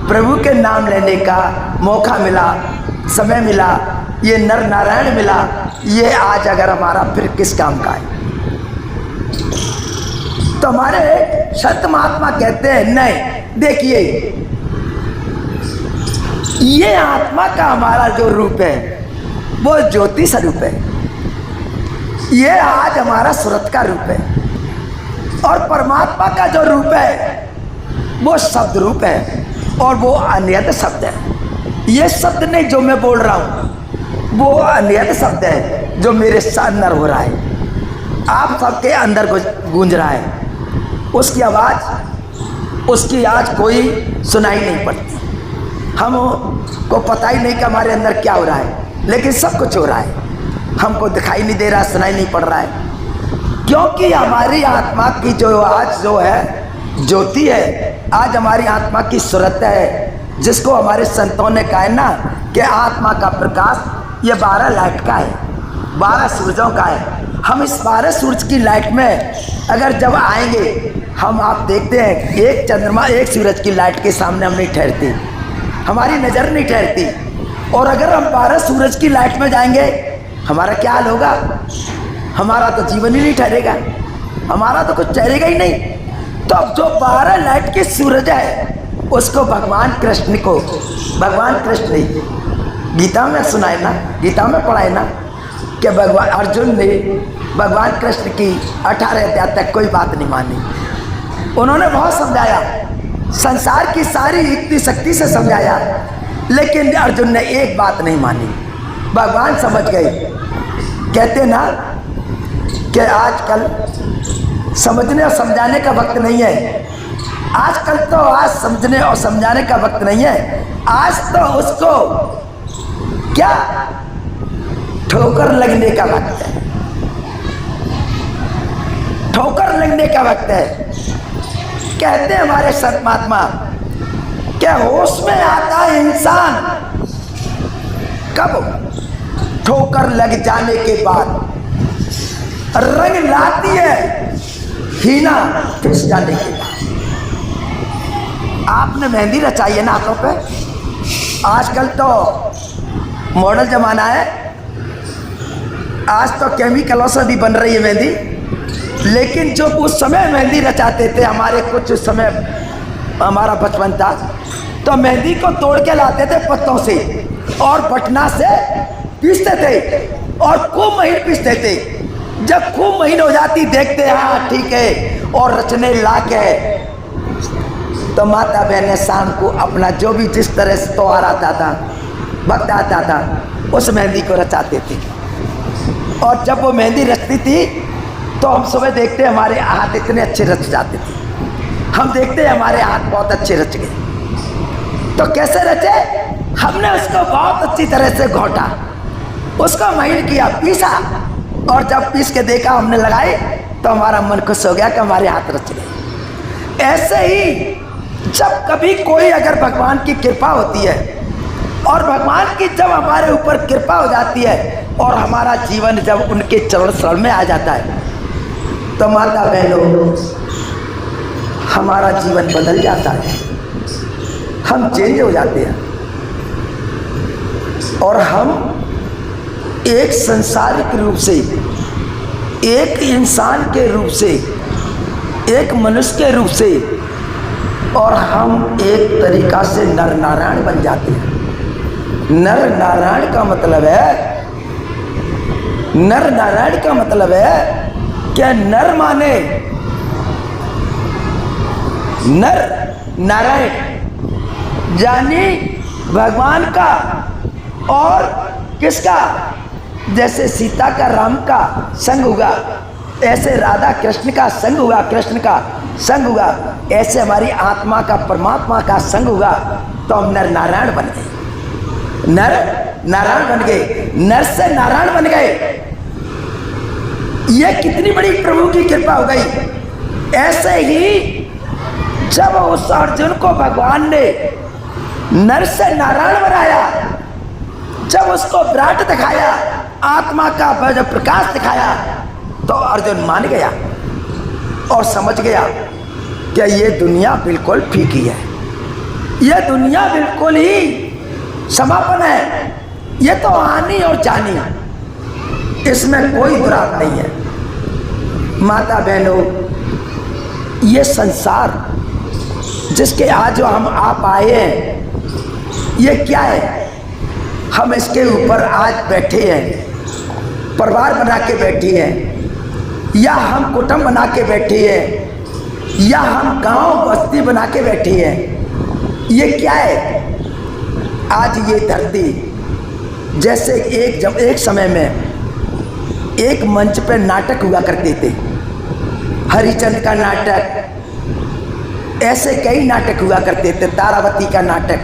प्रभु के नाम लेने का मौका मिला, समय मिला, ये नर नारायण मिला, ये आज अगर हमारा फिर किस काम का है? तो हमारे संत महात्मा कहते हैं नहीं, देखिए ये आत्मा का हमारा जो रूप है वो ज्योति स्वरूप है, ये आज हमारा सूरत का रूप है, और परमात्मा का जो रूप है वो शब्द रूप है और वो अन्यत शब्द है। ये शब्द नहीं जो मैं बोल रहा हूँ, वो अन्यत शब्द है जो मेरे अंदर हो रहा है, आप सबके अंदर गूंज रहा है, उसकी आवाज़, उसकी आज कोई सुनाई नहीं पड़ती, हमको पता ही नहीं कि हमारे अंदर क्या हो रहा है, लेकिन सब कुछ हो रहा है, हमको दिखाई नहीं दे रहा, सुनाई नहीं पड़ रहा है, क्योंकि हमारी आत्मा की जो आज जो है ज्योति है, आज हमारी आत्मा की सूरत है, जिसको हमारे संतों ने कहा है ना कि आत्मा का प्रकाश ये 12 लाइट का है, 12 सूरजों का है। हम इस 12 सूरज की लाइट में अगर जब आएंगे, हम आप देखते हैं एक चंद्रमा एक सूरज की लाइट के सामने हम नहीं ठहरती, हमारी नज़र नहीं ठहरती, और अगर हम 12 सूरज की लाइट में जाएंगे हमारा क्या हाल होगा? हमारा तो जीवन ही नहीं ठहरेगा, हमारा तो कुछ ठहरेगा ही नहीं। तो अब जो 12 लाइट की सूरज है उसको भगवान कृष्ण को, भगवान कृष्ण ने गीता में सुनाए ना, गीता में पढ़ाए ना कि भगवान अर्जुन ने भगवान कृष्ण की 18 अध्याय तक कोई बात नहीं मानी, उन्होंने बहुत समझाया, संसार की सारी युक्ति शक्ति से समझाया, लेकिन अर्जुन ने एक बात नहीं मानी। भगवान समझ गए, कहते ना कि आजकल समझने और समझाने का वक्त नहीं है, आजकल तो आज समझने और समझाने का वक्त नहीं है, आज तो उसको क्या ठोकर लगने का वक्त है, ठोकर लगने का वक्त है। कहते हैं हमारे संत महात्मा क्या होश में आता है इंसान कब? ठोकर लग जाने के बाद। रंग लाती है हीना फिस जाने के बाद। आपने मेहंदी रचाई है ना हाथों पे, आजकल तो मॉडल जमाना है, आज तो केमिकलों से भी बन रही है मेहंदी, लेकिन जो उस समय मेहंदी रचाते थे, हमारे कुछ उस समय हमारा बचपन था, तो मेहंदी को तोड़ के लाते थे पत्तों से और बटना से पीसते थे और खूब महीन पीसते थे, जब खूब महीन हो जाती देखते हाँ ठीक है और रचने लायक है, तो माता बहनें शाम को अपना जो भी जिस तरह से त्योहार आता था, वक्त आता था, उस मेहंदी को रचाते थे। और जब वो मेहंदी रचती थी तो हम सुबह देखते हमारे हाथ इतने अच्छे रच जाते थे। हम देखते हमारे हाथ बहुत अच्छे रच गए। तो कैसे रचे? हमने उसको बहुत अच्छी तरह से घोटा, उसको महीन किया, पीसा, और जब पीस के देखा हमने लगाए तो हमारा मन खुश हो गया कि हमारे हाथ रच गए। ऐसे ही जब कभी कोई अगर भगवान की कृपा होती है और भगवान की जब हमारे ऊपर कृपा हो जाती है और हमारा जीवन जब उनके चरण शरण में आ जाता है, तो माता बहनों हमारा जीवन बदल जाता है, हम चेंज हो जाते हैं और हम एक सांसारिक रूप से, एक इंसान के रूप से, एक मनुष्य के रूप से, और हम एक तरीका से नर नारायण बन जाते हैं। नर नारायण का मतलब है, नर नारायण का मतलब है क्या? नर माने नर नारायण यानी भगवान का और किसका? जैसे सीता का राम का संग हुआ, ऐसे राधा कृष्ण का संग हुआ, कृष्ण का संग हुआ, ऐसे हमारी आत्मा का परमात्मा का संग हुआ, तो हम नर नारायण बन गए। नर नारायण बन गए, नर से नारायण बन गए। ये कितनी बड़ी प्रभु की कृपा हो गई। ऐसे ही जब उस अर्जुन को भगवान ने नर से नारायण बनाया, जब उसको विराट दिखाया, आत्मा का जब प्रकाश दिखाया, तो अर्जुन मान गया और समझ गया कि ये दुनिया बिल्कुल फीकी है, ये दुनिया बिल्कुल ही समापन है, ये तो आनी और जानी, इसमें कोई दुरात नहीं है। माता बहनों, ये संसार जिसके आज जो हम आप आए हैं, ये क्या है? हम इसके ऊपर आज बैठे हैं, परिवार बना के बैठे हैं, या हम कुटुंब बना के बैठे हैं, या हम गांव बस्ती बना के बैठे हैं। ये क्या है? आज ये धरती जैसे एक समय में एक मंच पे नाटक हुआ करते थे, हरिचंद का नाटक, ऐसे कई नाटक हुआ करते थे, तारावती का नाटक।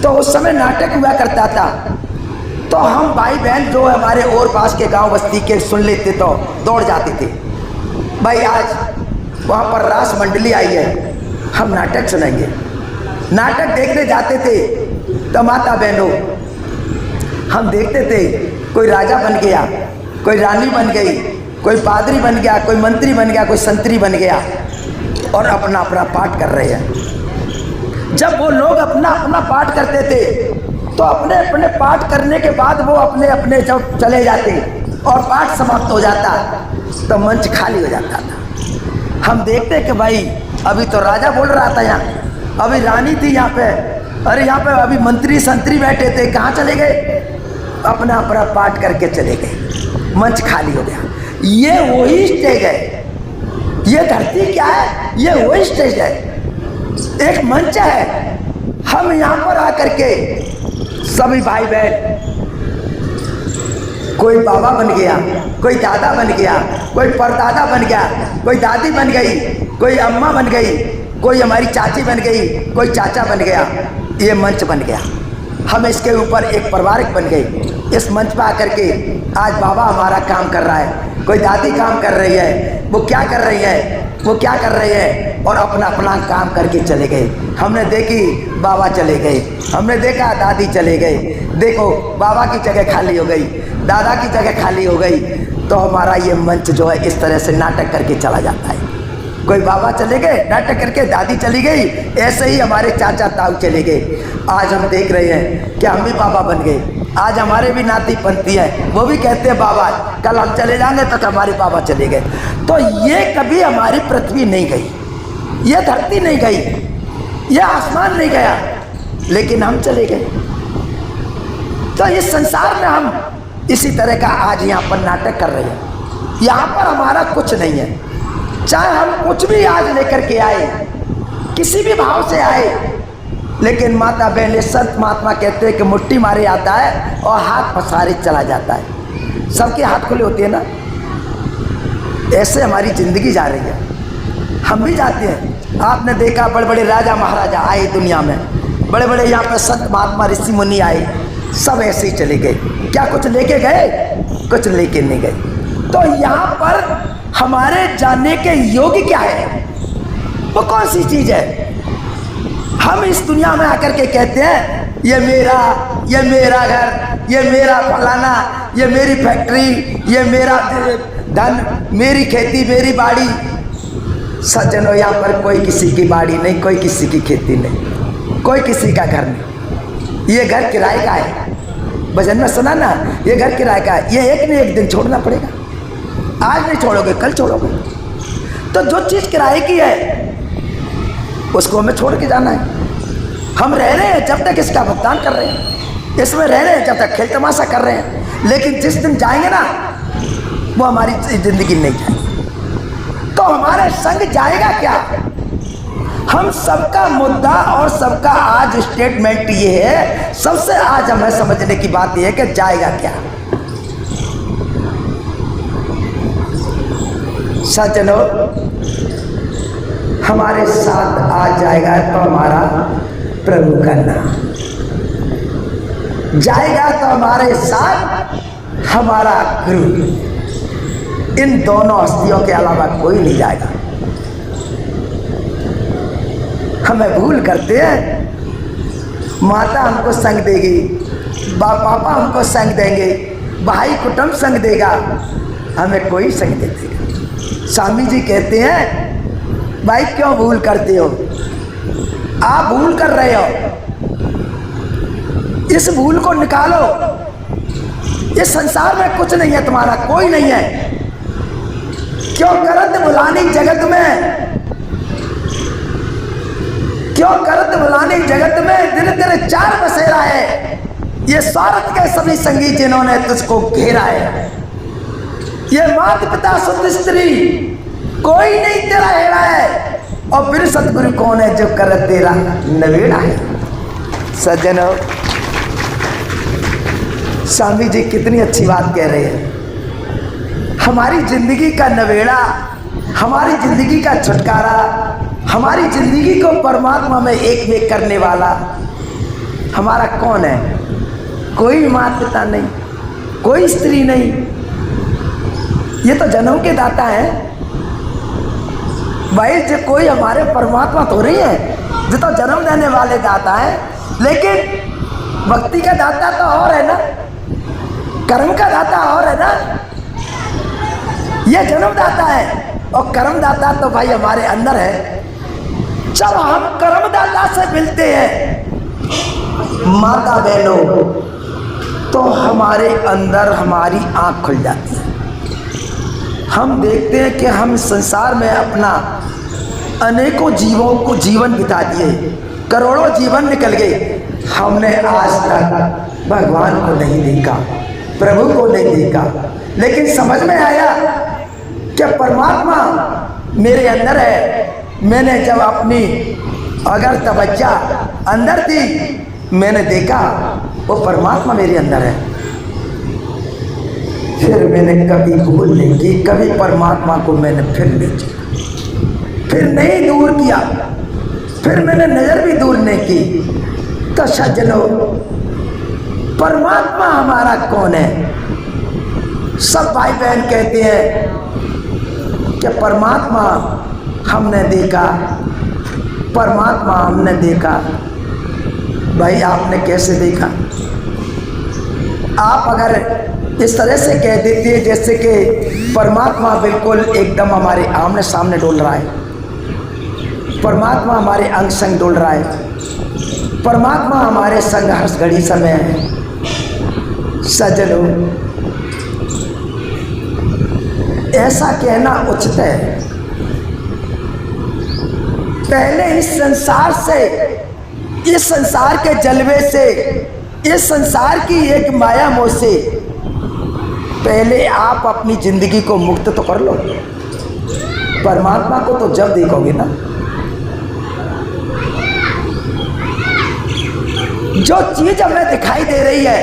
तो उस समय नाटक हुआ करता था, तो हम भाई बहन जो हमारे और पास के गांव बस्ती के सुन लेते तो दौड़ जाते थे, भाई आज वहाँ पर रास मंडली आई है, हम नाटक सुनेंगे। नाटक देखने जाते थे तो माता बहनों हम देखते थे, कोई राजा बन गया, कोई रानी बन गई, कोई पादरी बन गया, कोई मंत्री बन गया, कोई संतरी बन गया, और अपना अपना पाठ कर रहे हैं। जब वो लोग अपना अपना पाठ करते थे तो अपने अपने पाठ करने के बाद वो अपने अपने जब चले जाते और पाठ समाप्त हो जाता तो मंच खाली हो जाता था। हम देखते कि भाई अभी तो राजा बोल रहा था, यहाँ अभी रानी थी, यहाँ पे अरे यहाँ पे अभी मंत्री संतरी बैठे थे, कहाँ चले गए? अपना अपना पाठ करके चले गए, मंच खाली हो गया। ये वही स्टेज है, ये धरती क्या है? ये वही स्टेज है, एक मंच है। हम यहाँ पर आकर के सभी भाई बहन, कोई बाबा बन गया, कोई दादा बन गया, कोई परदादा बन गया, कोई दादी बन गई, कोई अम्मा बन गई, कोई हमारी चाची बन गई, कोई चाचा बन गया। ये मंच बन गया, हम इसके ऊपर एक पारिवारिक बन गए। इस मंच पर आकर के आज बाबा हमारा काम कर रहा है, कोई दादी काम कर रही है, वो क्या कर रही है, वो क्या कर रहे हैं, और अपना अपना काम करके चले गए। हमने देखी बाबा चले गए, हमने देखा दादी चले गए, देखो बाबा की जगह खाली हो गई, दादा की जगह खाली हो गई। तो हमारा ये मंच जो है इस तरह से नाटक करके चला जाता है। कोई बाबा चले गए नाटक करके, दादी चली गई, ऐसे ही हमारे चाचा ताऊ चले गए। आज हम देख रहे हैं कि हम भी बाबा बन गए। आज हमारे भी नाती पंथी है, वो भी कहते हैं बाबा, कल हम चले जाएंगे तो हमारे बाबा चले गए। तो ये कभी हमारी पृथ्वी नहीं गई, ये धरती नहीं गई, ये आसमान नहीं गया, लेकिन हम चले गए। तो इस संसार में हम इसी तरह का आज यहाँ पर नाटक कर रहे हैं। यहाँ पर हमारा कुछ नहीं है, चाहे हम कुछ भी आज लेकर के आए, किसी भी भाव से आए, लेकिन माता बहने संत महात्मा कहते हैं कि मुट्ठी मारे आता है और हाथ पसारे चला जाता है। सबके हाथ खुले होते हैं ना, ऐसे हमारी जिंदगी जा रही है। हम भी जाते हैं। आपने देखा बड़े बड़े राजा महाराजा आए दुनिया में, बड़े बड़े यहाँ पर संत महात्मा ऋषि मुनि आए, सब ऐसे ही चले गए। क्या कुछ लेके गए? कुछ लेके नहीं गए। तो यहाँ पर हमारे जानने के योग्य क्या है? वो कौन सी चीज है? हम इस दुनिया में आकर के कहते हैं ये मेरा घर, ये मेरा फलाना, ये मेरी फैक्ट्री, ये मेरा धन, मेरी खेती, मेरी बाड़ी। सज्जनों, यहाँ पर कोई किसी की बाड़ी नहीं, कोई किसी की खेती नहीं, कोई किसी का घर नहीं। ये घर किराए का है। भजन में सुना ना, ये घर किराए का है, ये एक न एक दिन छोड़ना पड़ेगा। आज नहीं छोड़ोगे, कल छोड़ोगे। तो जो चीज़ किराए की है उसको हमें छोड़ के जाना है। हम रह रहे हैं जब तक इसका भुगतान कर रहे हैं, इसमें रह रहे हैं जब तक खेल तमाशा कर रहे हैं, लेकिन जिस दिन जाएंगे ना, वो हमारी जिंदगी नहीं जाएगी। तो हमारे संग जाएगा क्या? हम सबका मुद्दा और सबका आज स्टेटमेंट ये है, सबसे आज हमें समझने की बात यह है कि जाएगा क्या। सज्जनों, हमारे साथ आ जाएगा तो हमारा प्रभु का नाम, जाएगा तो हमारे साथ हमारा गुरु। इन दोनों हस्तियों के अलावा कोई नहीं जाएगा। हमें भूल करते हैं। माता हमको संग देगी, पापा हमको संग देंगे, भाई कुटुंब संग देगा, हमें कोई संग नहीं देगा। स्वामी जी कहते हैं, भाई क्यों भूल करते हो? आप भूल कर रहे हो, इस भूल को निकालो। इस संसार में कुछ नहीं है, तुम्हारा कोई नहीं है। क्यों करत बुलानी जगत में, क्यों करत बुलानी जगत में, दिल तेरे चार बसेरा है। ये स्वार्थ के सभी संगी जिन्होंने तुझको घेरा है। ये माता पिता सुत स्त्री कोई नहीं तेरा हेरा है। और फिर सतगुरु कौन है जो कर तेरा नवेड़ा है। सज्जनों, स्वामी जी कितनी अच्छी बात कह रहे हैं। हमारी जिंदगी का नवेड़ा, हमारी जिंदगी का छुटकारा, हमारी जिंदगी को परमात्मा में एक में करने वाला हमारा कौन है? कोई माता पिता नहीं, कोई स्त्री नहीं, ये तो जन्म के दाता है भाई। जो कोई हमारे परमात्मा तो नहीं है, जो तो जन्म देने वाले दाता है, लेकिन भक्ति का दाता तो और है ना, कर्म का दाता और है ना। ये जन्म दाता है और कर्म दाता तो भाई हमारे अंदर है। जब हम कर्म दाता से मिलते हैं माता बहनों, तो हमारे अंदर हमारी आंख खुल जाती है। हम देखते हैं कि हम संसार में अपना अनेकों जीवों को जीवन बिता दिए, करोड़ों जीवन निकल गए, हमने आज तक भगवान को नहीं देखा, प्रभु को नहीं देखा। लेकिन समझ में आया कि परमात्मा मेरे अंदर है। मैंने जब अपनी अगर तवज्जो अंदर थी, मैंने देखा वो परमात्मा मेरे अंदर है। फिर मैंने कभी भूल नहीं की, कभी परमात्मा को मैंने फिर नहीं किया, फिर नहीं दूर किया, फिर मैंने नजर भी दूर नहीं की। तो सज्जनों, परमात्मा हमारा कौन है? सब भाई बहन कहते हैं कि परमात्मा हमने देखा, परमात्मा हमने देखा। भाई आपने कैसे देखा? आप अगर इस तरह से कह देते जैसे कि परमात्मा बिल्कुल एकदम हमारे आमने सामने डोल रहा है, परमात्मा हमारे अंग संग डोल रहा है, परमात्मा हमारे संग हर घड़ी समय है। सज्जनों, ऐसा कहना उचित है। पहले इस संसार से, इस संसार के जलवे से, इस संसार की एक माया मोह से पहले आप अपनी जिंदगी को मुक्त तो कर लो, परमात्मा को तो जब देखोगे ना। जो चीज हमें दिखाई दे रही है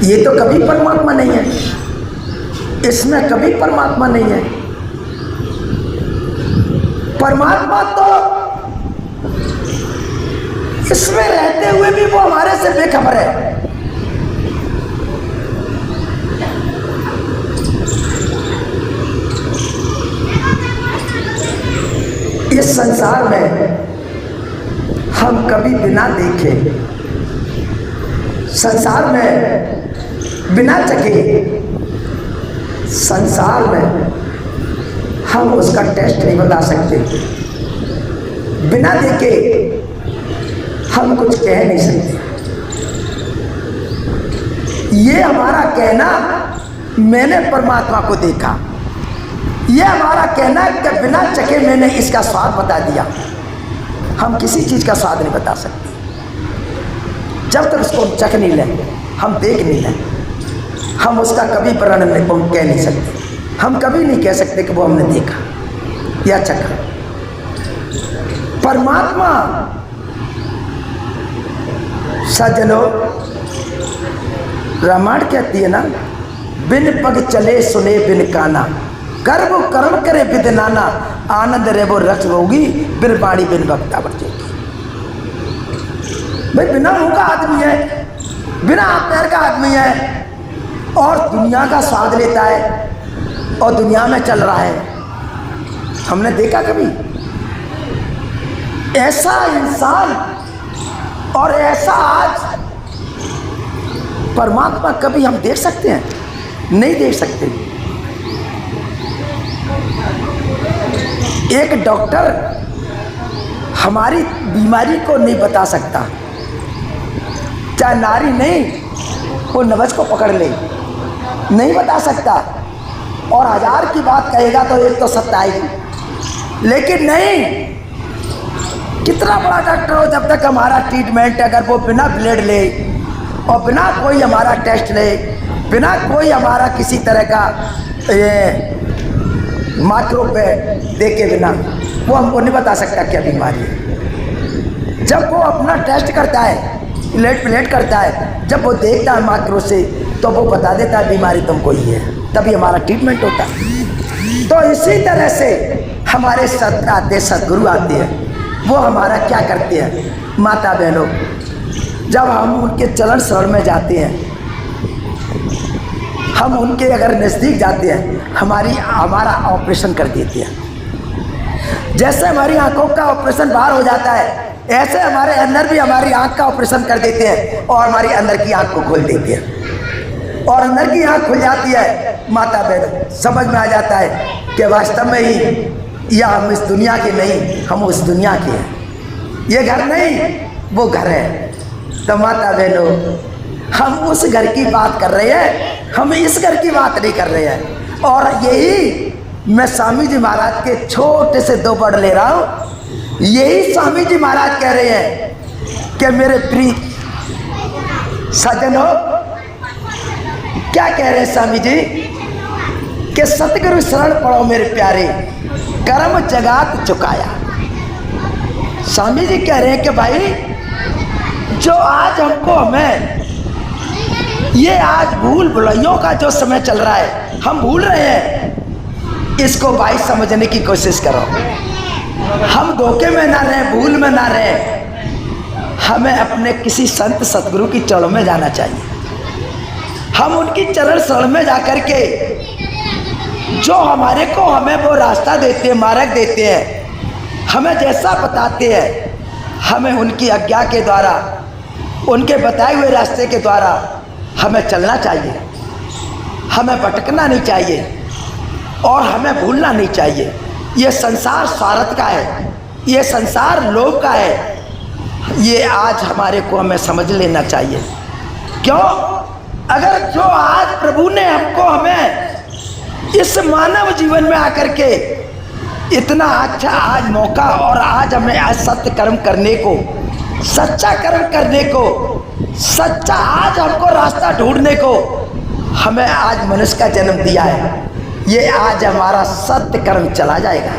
ये तो कभी परमात्मा नहीं है, इसमें कभी परमात्मा नहीं है। परमात्मा तो इसमें रहते हुए भी वो हमारे से बेखबर है। इस संसार में हम कभी बिना देखे, संसार में बिना चखे, संसार में हम उसका टेस्ट नहीं बता सकते। बिना देखे हम कुछ कह नहीं सकते। ये हमारा कहना मैंने परमात्मा को देखा, ये हमारा कहना कि बिना चखे मैंने इसका स्वाद बता दिया। हम किसी चीज़ का स्वाद नहीं बता सकते जब तक उसको हम चख नहीं लें, हम देख नहीं लें। हम उसका कभी वर्णन नहीं कह नहीं सकते। हम कभी नहीं कह सकते कि वो हमने देखा या चखा। परमात्मा सज्जनों, रामायण कहती है ना, बिन पग चले सुने बिन काना, कर वो कर्म करे बिद नाना, आनंद रे वो रच होगी, बिन बाणी बिन भक्ता बचेगी। भाई बिना मुंह का आदमी है, बिना हाथ पैर का आदमी है और दुनिया का स्वाद लेता है और दुनिया में चल रहा है। हमने देखा कभी ऐसा इंसान और ऐसा आज परमात्मा कभी हम देख सकते हैं? नहीं देख सकते। एक डॉक्टर हमारी बीमारी को नहीं बता सकता, चाहे नारी नहीं वो नवज को पकड़ ले, नहीं बता सकता। और 1000 की बात कहेगा तो एक तो सत्य आएगी, लेकिन नहीं, कितना बड़ा डॉक्टर हो, जब तक हमारा ट्रीटमेंट अगर वो बिना ब्लेड ले और बिना कोई हमारा टेस्ट ले, बिना कोई हमारा किसी तरह का ये माइक्रो पे देखे बिना, वो हमको नहीं बता सकता क्या बीमारी है। जब वो अपना टेस्ट करता है, प्लेट करता है, जब वो देखता है माइक्रो से, तो वो बता देता है बीमारी तुमको ही है, तभी हमारा ट्रीटमेंट होता है। तो इसी तरह से हमारे सत आते सदगुरु आते हैं, वो हमारा क्या करते हैं? माता बहनों, जब हम उनके चरण शरण में जाते हैं, हम उनके अगर नज़दीक जाते हैं, हमारा ऑपरेशन कर देते हैं। जैसे हमारी आंखों का ऑपरेशन बाहर हो जाता है, ऐसे हमारे अंदर भी हमारी आंख का ऑपरेशन कर देते हैं और हमारी अंदर की आंख को खोल देते हैं। और अंदर की आंख खुल जाती है, माता बहन समझ में आ जाता है कि वास्तव में ही या हम इस दुनिया के नहीं, हम उस दुनिया के हैं। ये घर नहीं, वो घर है। तो माता बहनों, हम उस घर की बात कर रहे हैं, हम इस घर की बात नहीं कर रहे हैं। और यही मैं स्वामी जी महाराज के छोटे से 2 वर्ड ले रहा हूँ। यही स्वामी जी महाराज कह रहे हैं कि मेरे प्रिय सज्जनों, क्या कह रहे हैं स्वामी जी कि सतगुरु शरण पड़ो मेरे प्यारे, कर्म जगात चुकाया। स्वामी जी कह रहे हैं कि भाई जो आज हमको हमें ये आज भूल भुलैयों का जो समय चल रहा है, हम भूल रहे हैं, इसको भाई समझने की कोशिश करो। हम धोखे में ना रहें, भूल में ना रहें। हमें अपने किसी संत सतगुरु की चरणों में जाना चाहिए। हम उनकी चरण शरण में जाकर के जो हमें वो रास्ता देते हैं, मार्ग देते हैं, हमें जैसा बताते हैं, हमें उनकी आज्ञा के द्वारा, उनके बताए हुए रास्ते के द्वारा हमें चलना चाहिए। हमें भटकना नहीं चाहिए और हमें भूलना नहीं चाहिए। ये संसार स्वार्थ का है, ये संसार लोभ का है। ये आज हमारे को हमें समझ लेना चाहिए। क्यों? अगर जो आज प्रभु ने हमको हमें इस मानव जीवन में आकर के इतना अच्छा आज मौका और आज हमें आज सत्य कर्म करने को सच्चा कर्म करने को, सच्चा आज हमको रास्ता ढूंढने को हमें आज मनुष्य का जन्म दिया है। ये आज हमारा सत्य कर्म चला जाएगा,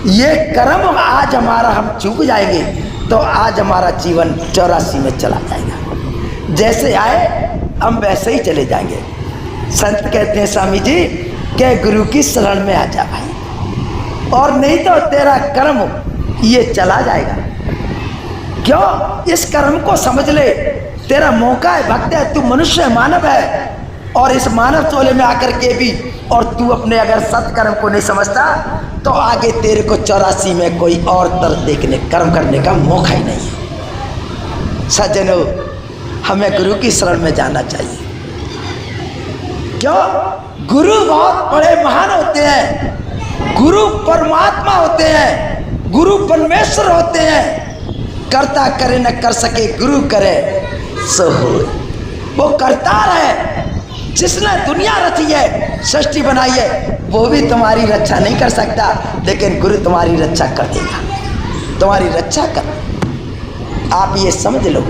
ये कर्म आज हमारा हम चूक जाएंगे तो आज हमारा जीवन 84 में चला जाएगा। जैसे आए हम वैसे ही चले जाएंगे। संत कहते हैं स्वामी जी के गुरु की शरण में आ जा भाई, और नहीं तो तेरा कर्म ये चला जाएगा। क्यों? इस कर्म को समझ ले, तेरा मौका है, भक्त है, तू मनुष्य है, मानव है, और इस मानव चोले में आकर के भी और तू अपने अगर सत्कर्म को नहीं समझता तो आगे तेरे को 84 में कोई और तरफ देखने कर्म करने का मौका ही नहीं है। सज्जनों, हमें गुरु की शरण में जाना चाहिए। क्यों? गुरु बहुत बड़े महान होते हैं, गुरु परमात्मा होते हैं, गुरु परमेश्वर होते हैं। कर्ता करे न कर सके, गुरु करे सो होए। वो करतार है, जिसने दुनिया रची है, सृष्टि बनाई है, वो भी तुम्हारी रक्षा नहीं कर सकता, लेकिन गुरु तुम्हारी रक्षा कर देगा, तुम्हारी रक्षा कर। आप ये समझ लो।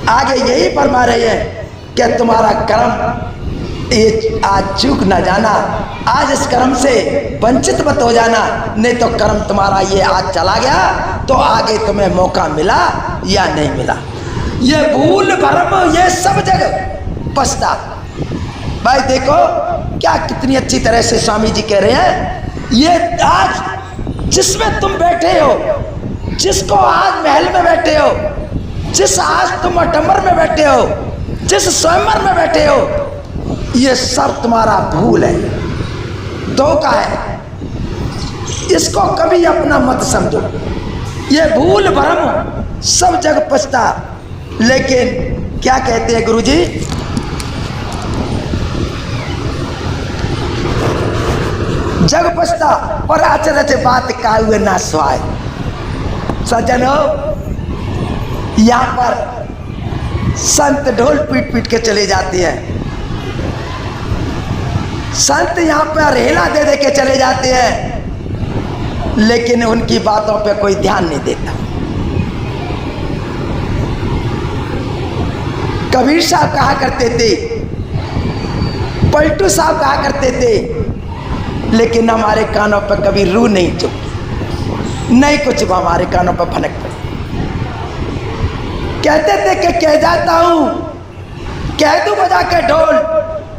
आगे यही फरमा रहे हैं कि तुम्हारा कर्म ये आज चूक न जाना, आज इस कर्म से वंचित मत हो जाना, नहीं तो कर्म तुम्हारा ये आज चला गया तो आगे तुम्हें मौका मिला या नहीं मिला। ये भूल भरम ये सब जगह पछता। भाई देखो क्या कितनी अच्छी तरह से स्वामी जी कह रहे हैं, ये आज जिसमें तुम बैठे हो, जिसको आज महल में बैठे हो, जिस आज तुम अटम्बर में बैठे हो, जिस स्वयंवर में बैठे हो, ये सब तुम्हारा भूल है, धोखा है। इसको कभी अपना मत समझो। ये भूल भरम सब जग पछता। लेकिन क्या कहते हैं गुरुजी, जग पछता पर अचरज बात काहुए ना सुहाए। सज्जनों, यहाँ पर संत ढोल पीट पीट के चले जाते हैं, संत यहाँ पर हेला दे दे के चले जाते हैं, लेकिन उनकी बातों पे कोई ध्यान नहीं देता। कबीर साहब कहा करते थे, पलटू साहब कहा करते थे, लेकिन हमारे कानों पर कभी रूह नहीं चुकी, नहीं कुछ हमारे कानों पर फनक पड़ी। कहते थे कि कह जाता हूं, कह दूं बजा के ढोल,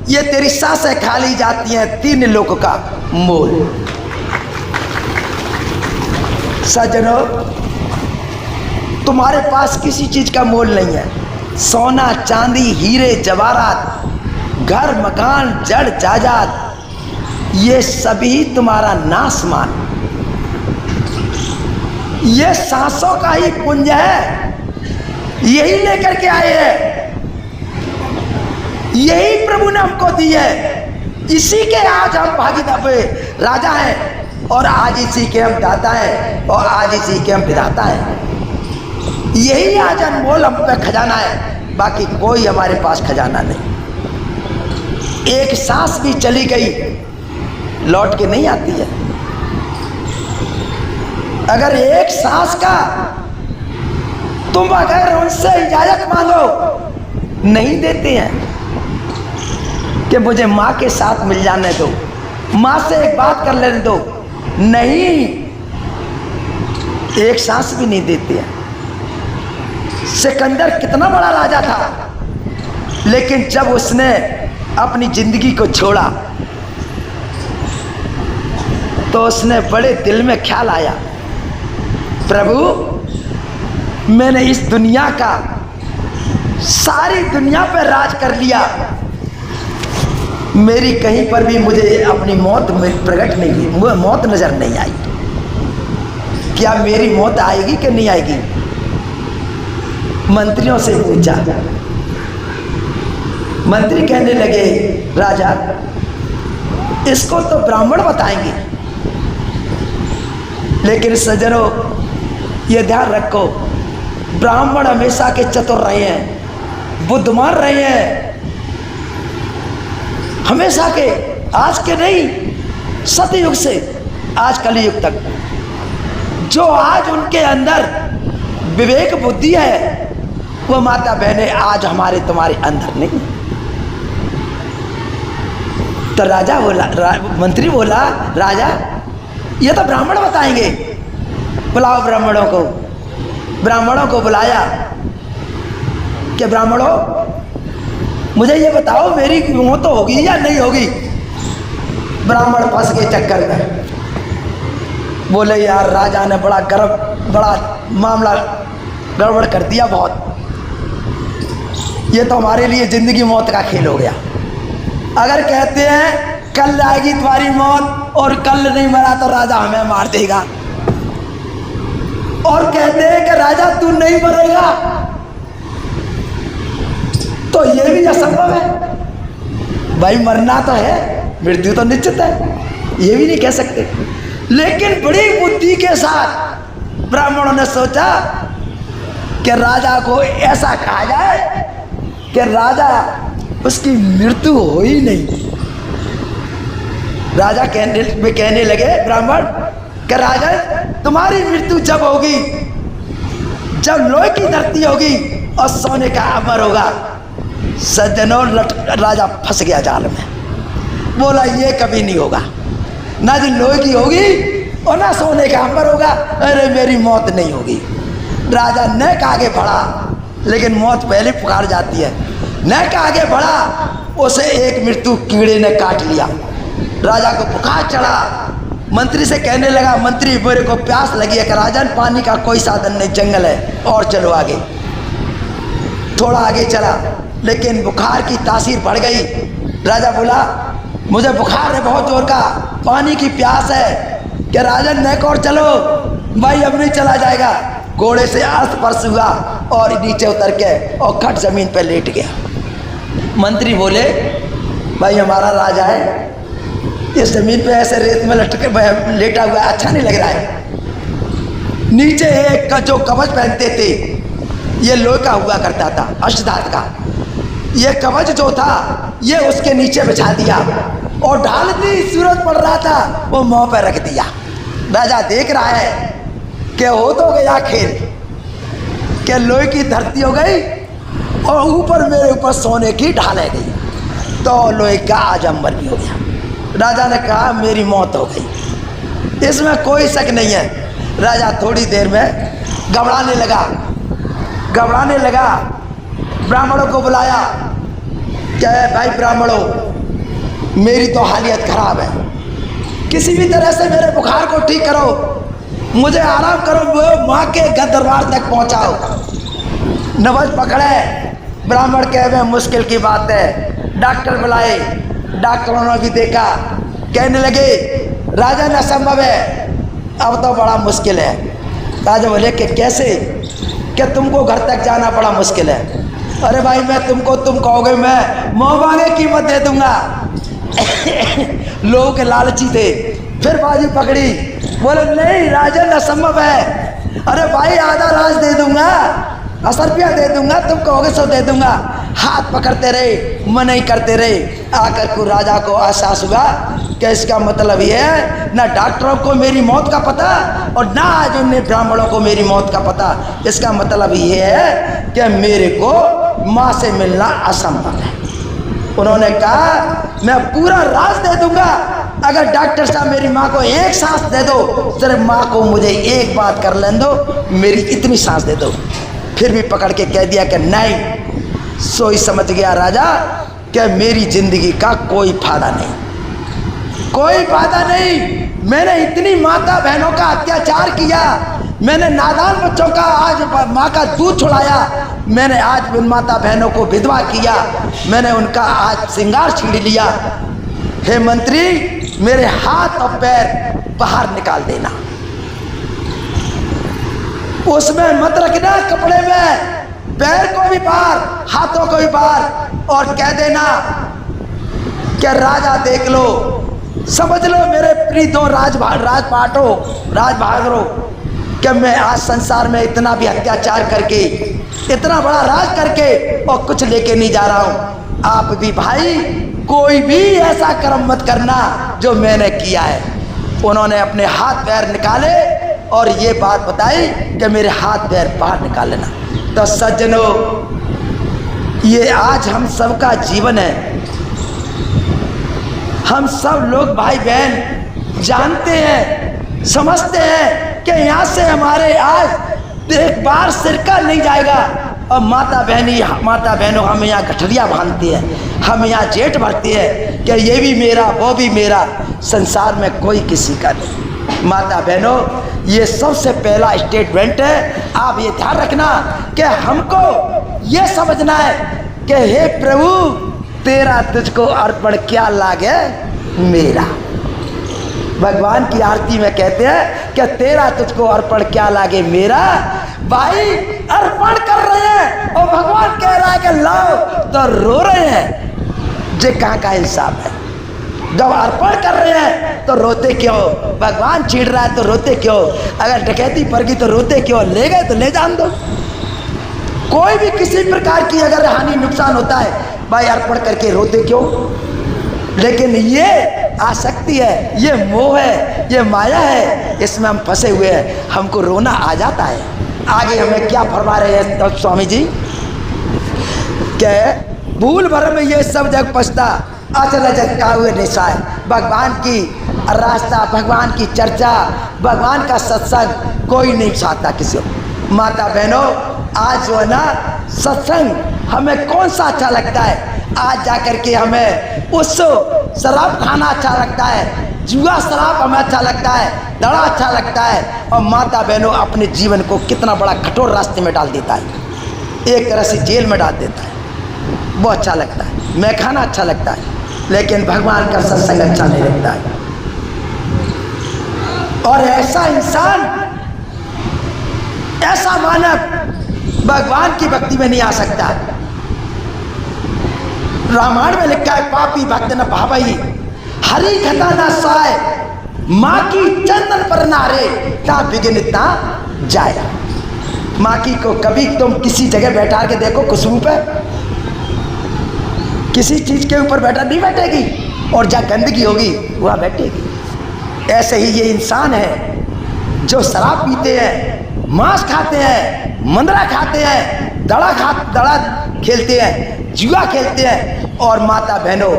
ये तेरी सांसें खाली जाती हैं 3 लोग का मोल। सज्जनों, तुम्हारे पास किसी चीज का मोल नहीं है। सोना चांदी हीरे जवाहरात, घर मकान जड़ जायदाद, ये सभी तुम्हारा नाश मान। ये सांसों का ही पुंज है, यही लेकर के आए हैं, यही प्रभु ने हमको दी है, इसी के आज हम भागीदार राजा हैं, और आज इसी के हम दाता हैं, और आज इसी के हम विधाता हैं। यही आज अनमोल हम पे खजाना है, बाकी कोई हमारे पास खजाना नहीं। एक सांस भी चली गई लौट के नहीं आती है। अगर एक सांस का तुम अगर उनसे इजाजत मांगो, नहीं देते हैं कि मुझे माँ के साथ मिल जाने दो, माँ से एक बात कर लेने दो, नहीं, एक सांस भी नहीं देते हैं। सिकंदर कितना बड़ा राजा था, लेकिन जब उसने अपनी जिंदगी को छोड़ा तो उसने बड़े दिल में ख्याल आया, प्रभु मैंने इस दुनिया का, सारी दुनिया पर राज कर लिया, मेरी कहीं पर भी मुझे अपनी मौत में प्रकट नहीं हुई, मौत नजर नहीं आई। क्या मेरी मौत आएगी कि नहीं आएगी? मंत्रियों से पूछा, मंत्री कहने लगे राजा इसको तो ब्राह्मण बताएंगे, लेकिन सज्जनों ये ध्यान रखो, ब्राह्मण हमेशा के चतुर रहे हैं, बुद्धिमान रहे हैं, हमेशा के, आज के नहीं, सतयुग से आज कलयुग तक। जो आज उनके अंदर विवेक बुद्धि है वो माता बहने आज हमारे तुम्हारे अंदर नहीं। तो राजा बोला, मंत्री बोला, राजा ये तो ब्राह्मण बताएंगे, बुलाओ ब्राह्मणों को। ब्राह्मणों को बुलाया कि ब्राह्मणों मुझे ये बताओ मेरी मौत तो होगी या नहीं होगी। ब्राह्मण फंस गए चक्कर में, बोले यार राजा ने बड़ा मामला गड़बड़ कर दिया बहुत, ये तो हमारे लिए जिंदगी मौत का खेल हो गया। अगर कहते हैं कल आएगी तुम्हारी मौत और कल नहीं मरा तो राजा हमें मार देगा, और कहते हैं कि राजा तू नहीं मरेगा, तो ये भी असंभव है। भाई मरना तो है, मृत्यु तो निश्चित है, ये भी नहीं कह सकते। लेकिन बड़ी बुद्धि के साथ ब्राह्मणों ने सोचा कि राजा को ऐसा कहा जाए कि राजा उसकी मृत्यु हो ही नहीं। राजा कहने लगे ब्राह्मण कि राजा तुम्हारी मृत्यु जब होगी जब लोहे की धरती होगी और सोने का अमर होगा। सज्जनों राजा फंस गया जाल में, बोला ये कभी नहीं होगा, ना जो लोहे की होगी और ना सोने का अमर होगा। अरे मेरी मौत नहीं होगी। राजा नेक आगे बढ़ा, लेकिन मौत पहले पुकार जाती है। नेक आगे बढ़ा, उसे एक मृत्यु कीड़े ने काट लिया। राजा को बुखार चढ़ा, मंत्री से कहने लगा मंत्री मेरे को प्यास लगी है कि राजन पानी का कोई साधन नहीं, जंगल है और चलो आगे। थोड़ा आगे चला, लेकिन बुखार की तासीर बढ़ गई। राजा बोला मुझे बुखार है बहुत जोर का, पानी की प्यास है कि राजन नेक और चलो। भाई अब नहीं चला जाएगा। घोड़े से अर्थ परस हुआ और नीचे उतर के और खट जमीन पर लेट गया। मंत्री बोले भाई हमारा राजा है, इस जमीन पे ऐसे रेत में लटके लेटा हुआ है, अच्छा नहीं लग रहा है। नीचे एक का जो कवच पहनते थे ये लोहे का हुआ करता था, अष्टधात का। ये कवच जो था ये उसके नीचे बिछा दिया और ढालती सूरज पड़ रहा था वो मुंह पर रख दिया। राजा देख रहा है कि हो तो गया खेल, कि लोहे की धरती हो गई और ऊपर मेरे ऊपर सोने की ढाल गई, तो लोहे का आजमवर भी हो गया। राजा ने कहा मेरी मौत हो गई, इसमें कोई शक नहीं है। राजा थोड़ी देर में घबराने लगा। ब्राह्मणों को बुलाया, क्या है भाई ब्राह्मणों मेरी तो हालियत खराब है, किसी भी तरह से मेरे बुखार को ठीक करो, मुझे आराम करो, वो माँ के दरबार तक पहुँचाओ। नवज पकड़े, ब्राह्मण कहे मुश्किल की बात है। डॉक्टर बुलाए, डॉक्टरों ने भी देखा, कहने लगे राजन असंभव है, अब तो बड़ा मुश्किल है। राजा बोले कि कैसे? कि तुमको घर तक जाना बड़ा मुश्किल है। अरे भाई मैं तुम कहोगे मैं मुँह मांगे कीमत दे दूंगा। लोग के लालची थे, फिर बाजी पकड़ी, बोले नहीं राजन असंभव है। अरे भाई आधा राज दे दूंगा, 10 रुपया दे दूंगा, तुम कहोगे 100 दे दूंगा। हाथ पकड़ते रहे, मना ही करते रहे। आकर को राजा को एहसास हुआ कि इसका मतलब ये है ना डॉक्टरों को मेरी मौत का पता और ना आज उन्हें ब्राह्मणों को मेरी मौत का पता। इसका मतलब ये है कि मेरे को माँ से मिलना असंभव है। उन्होंने कहा मैं पूरा राज दे दूंगा अगर डॉक्टर साहब मेरी माँ को एक सांस दे दो, सिर्फ माँ को मुझे एक बात कर लेने दो, मेरी इतनी सांस दे दो। फिर भी पकड़ के कह दिया कि नहीं। सोई समझ गया राजा कि मेरी जिंदगी का कोई फायदा नहीं, कोई फायदा नहीं। मैंने इतनी माता बहनों का अत्याचार किया, मैंने नादान बच्चों का आज माँ का दूध छुड़ाया, मैंने आज उन माता बहनों को विधवा किया, मैंने उनका आज श्रृंगार छीन लिया। हे मंत्री मेरे हाथ और पैर बाहर निकाल देना, उसमें मत रखना कपड़े में, पैर को भी बाहर, हाथों को भी बाहर, और कह देना कि राजा देख लो, समझ लो मेरे प्रीतों राजपाटों राजबहादुरों कि मैं आज संसार में इतना भी अत्याचार करके, इतना बड़ा राज करके और कुछ लेके नहीं जा रहा हूँ। आप भी भाई कोई भी ऐसा कर्म मत करना जो मैंने किया है। उन्होंने अपने हाथ पैर निकाले और ये बात बताई कि मेरे हाथ पैर बाहर निकाल लेना। तो सज्जनों, ये आज हम सबका जीवन है। हम सब लोग भाई बहन जानते हैं, समझते हैं कि यहाँ से हमारे आज एक बार सिरका नहीं जाएगा। और माता बहनों हम यहाँ गठरिया बांधती हैं, हम यहाँ जेठ भरती है कि ये भी मेरा वो भी मेरा, संसार में कोई किसी का नहीं। माता बहनों, ये सबसे पहला स्टेटमेंट है। आप ये ध्यान रखना कि हमको ये समझना है कि हे प्रभु तेरा तुझको अर्पण क्या लागे मेरा। भगवान की आरती में कहते हैं कि तेरा तुझको अर्पण क्या लागे मेरा। भाई अर्पण कर रहे हैं और भगवान कह रहा है कि लाओ, तो रो रहे हैं। जे कहाँ का इंसाफ है? जब अर्पण कर रहे हैं तो रोते क्यों? भगवान छीड़ रहा है तो रोते क्यों? अगर डकैती पड़ गई तो रोते क्यों? ले गए तो ले जान दो। कोई भी किसी प्रकार की अगर हानि नुकसान होता है, भाई अर्पण करके रोते क्यों? लेकिन ये आसक्ति है, ये मोह है, ये माया है, इसमें हम फंसे हुए हैं, हमको रोना आ जाता है। आगे हमें क्या फरमा रहे हैं स्वामी जी? क्या भूल भर में ये सब जग पछता, अचल जग का हुए निशाय। भगवान की रास्ता, भगवान की चर्चा, भगवान का सत्संग कोई नहीं चाहता किसी को। माता बहनों, आज जो है ना सत्संग हमें कौन सा अच्छा लगता है? आज जाकर के हमें उस शराब खाना अच्छा लगता है, जुआ शराब हमें अच्छा लगता है, दड़ा अच्छा लगता है। और माता बहनों अपने जीवन को कितना बड़ा कठोर रास्ते में डाल देता है, एक तरह से जेल में डाल देता है। वो अच्छा लगता है, मैं खाना अच्छा लगता है, लेकिन भगवान का सत्संग अच्छा नहीं लगता है। और ऐसा इंसान, ऐसा मानव भगवान की भक्ति में नहीं आ सकता। रामायण में लिखा है, पापी भक्त न भावई, हरि कथा न साय, माँ की चंदन पर नारे ता बिघ्नता जाए। माँ की को कभी तुम किसी जगह बैठा के देखो, खुशबू पे किसी चीज के ऊपर बैठा नहीं बैठेगी, और जहाँ गंदगी होगी वहाँ बैठेगी। ऐसे ही ये इंसान है जो शराब पीते हैं, मांस खाते हैं, मंदरा खाते हैं, दड़ा खेलते हैं, जुआ खेलते हैं। और माता बहनों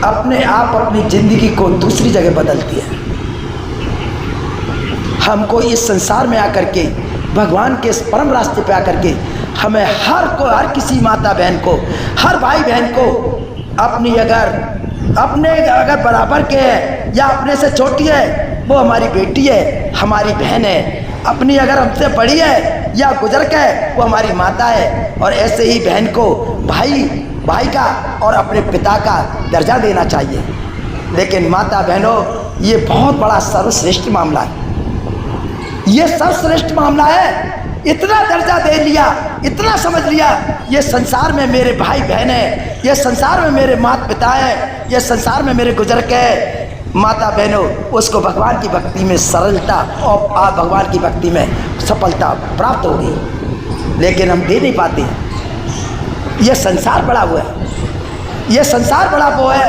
अपने आप अपनी जिंदगी को दूसरी जगह बदलती है। हमको इस संसार में आकर के, भगवान के इस परम रास्ते पे आकर के, हमें हर किसी माता बहन को, हर भाई बहन को अपने अगर बराबर के है या अपने से छोटी है, वो हमारी बेटी है, हमारी बहन है। अपनी अगर हमसे बड़ी है या गुजर के है, वो हमारी माता है। और ऐसे ही बहन को भाई का और अपने पिता का दर्जा देना चाहिए। लेकिन माता बहनों, ये बहुत बड़ा सर्वश्रेष्ठ मामला है, ये सर्वश्रेष्ठ मामला है। इतना दर्जा दे लिया, इतना समझ लिया, ये संसार में मेरे भाई बहन है, ये संसार में मेरे माता पिता है, ये संसार में मेरे गुजर के है। माता बहनों, उसको भगवान की भक्ति में सरलता और भगवान की भक्ति में सफलता प्राप्त होगी, लेकिन हम दे नहीं पाते हैं। ये संसार बड़ा हुआ है, ये संसार बड़ा वो है,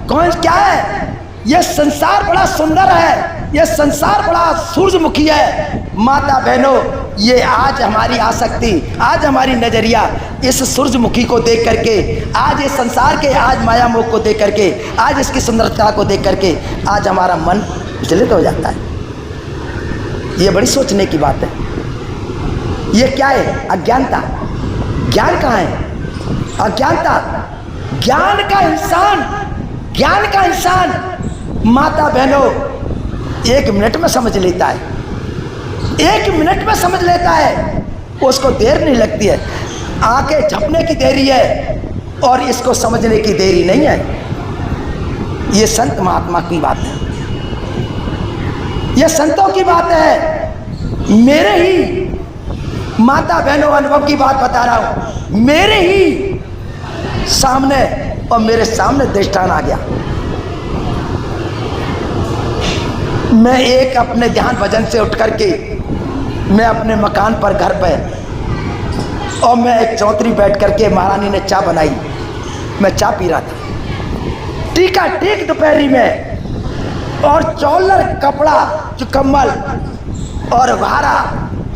कौन क्या है? ये संसार बड़ा सुंदर है, ये संसार बड़ा सूरजमुखी है। माता बहनों, ये आज हमारी आसक्ति, आज हमारी नजरिया इस सूरजमुखी को देख करके, आज इस संसार के, आज माया मोह को देख करके, आज इसकी सुंदरता को देख करके आज हमारा मन विचलित हो जाता है। ये बड़ी सोचने की बात है। ये क्या है? अज्ञानता। ज्ञान कहाँ है? अज्ञानता। ज्ञान का इंसान माता बहनों 1 मिनट में समझ लेता है, 1 मिनट में समझ लेता है, उसको देर नहीं लगती है। आंखें झपने की देरी है और इसको समझने की देरी नहीं है। ये संत महात्मा की बात है, ये संतों की बात है। मेरे ही माता बहनों अनुभव की बात बता रहा हूं, मेरे ही सामने और मेरे सामने दृष्टांत आ गया। मैं एक अपने ध्यान भजन से उठ करके मैं अपने मकान पर, घर पर, और मैं एक चौतरी बैठ करके, महारानी ने चाय बनाई, मैं चाय पी रहा था। ठीक दोपहरी में और चौलर कपड़ा जो कम्बल और भारा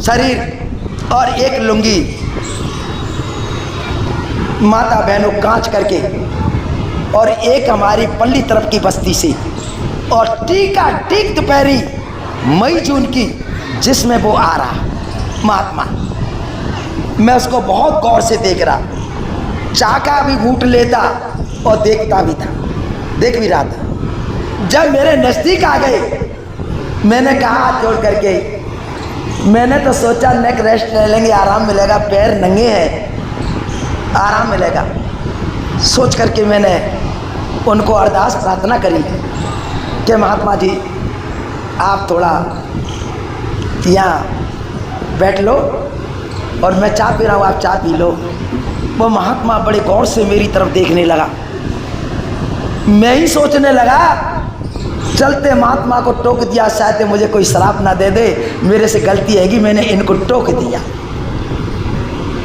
शरीर और एक लुंगी माता बहनों कांच करके, और एक हमारी पल्ली तरफ की बस्ती से, और टीका टीक दोपहरी मई जून की जिसमें वो आ रहा महात्मा। मैं उसको बहुत गौर से देख रहा, चाका भी घूंट लेता और देखता भी था, देख भी रहा था। जब मेरे नज़दीक आ गए मैंने कहा हाथ जोड़ करके, मैंने तो सोचा नेक रेस्ट ले लेंगे, आराम मिलेगा, पैर नंगे हैं, आराम मिलेगा, सोच करके मैंने उनको अरदास प्रार्थना करी कि महात्मा जी आप थोड़ा यहाँ बैठ लो और मैं चाय पी रहा हूँ, आप चाय पी लो। वो महात्मा बड़े गौर से मेरी तरफ देखने लगा। मैं ही सोचने लगा चलते महात्मा को टोक दिया, शायद मुझे कोई शराब ना दे दे, मेरे से गलती हैगी, मैंने इनको टोक दिया।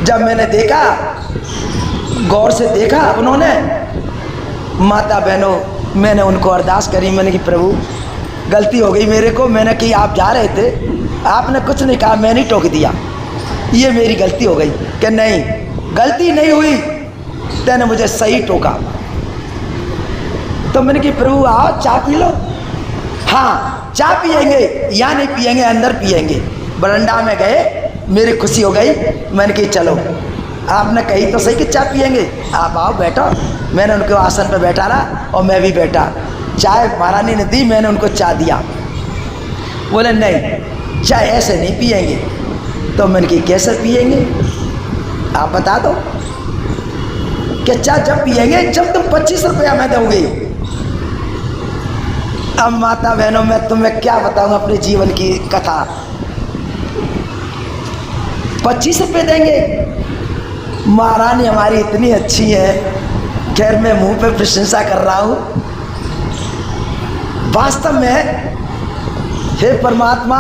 जब मैंने देखा, गौर से देखा उन्होंने, माता बहनों मैंने उनको अरदास करी, मैंने कि प्रभु गलती हो गई मेरे को, मैंने कि आप जा रहे थे, आपने कुछ नहीं कहा, मैंने टोक दिया, ये मेरी गलती हो गई। कि नहीं, गलती नहीं हुई, तेने मुझे सही टोका। तो मैंने कि प्रभु आओ चाय पी लो। हाँ चाय पिएंगे, यहाँ नहीं पिएंगे, अंदर पिएंगे। बरंडा में गए, मेरी खुशी हो गई, मैंने कि चलो, आपने कही तो सही कि चाय पिएंगे, आप आओ बैठो। मैंने उनको आसन पर बैठा रहा और मैं भी बैठा। चाय महारानी ने दी, मैंने उनको चाय दिया। बोले नहीं चाय ऐसे नहीं पिएंगे। तो मैंने कि कैसे पिएंगे आप बता दो। कि चाय जब पिएंगे जब तुम 25 रुपया में दोगे। अब माता बहनों मैं तुम्हें क्या बताऊं अपने जीवन की कथा। 25 रुपये देंगे। महारानी हमारी इतनी अच्छी है, खैर मैं मुंह पे प्रशंसा कर रहा हूँ। वास्तव में हे परमात्मा,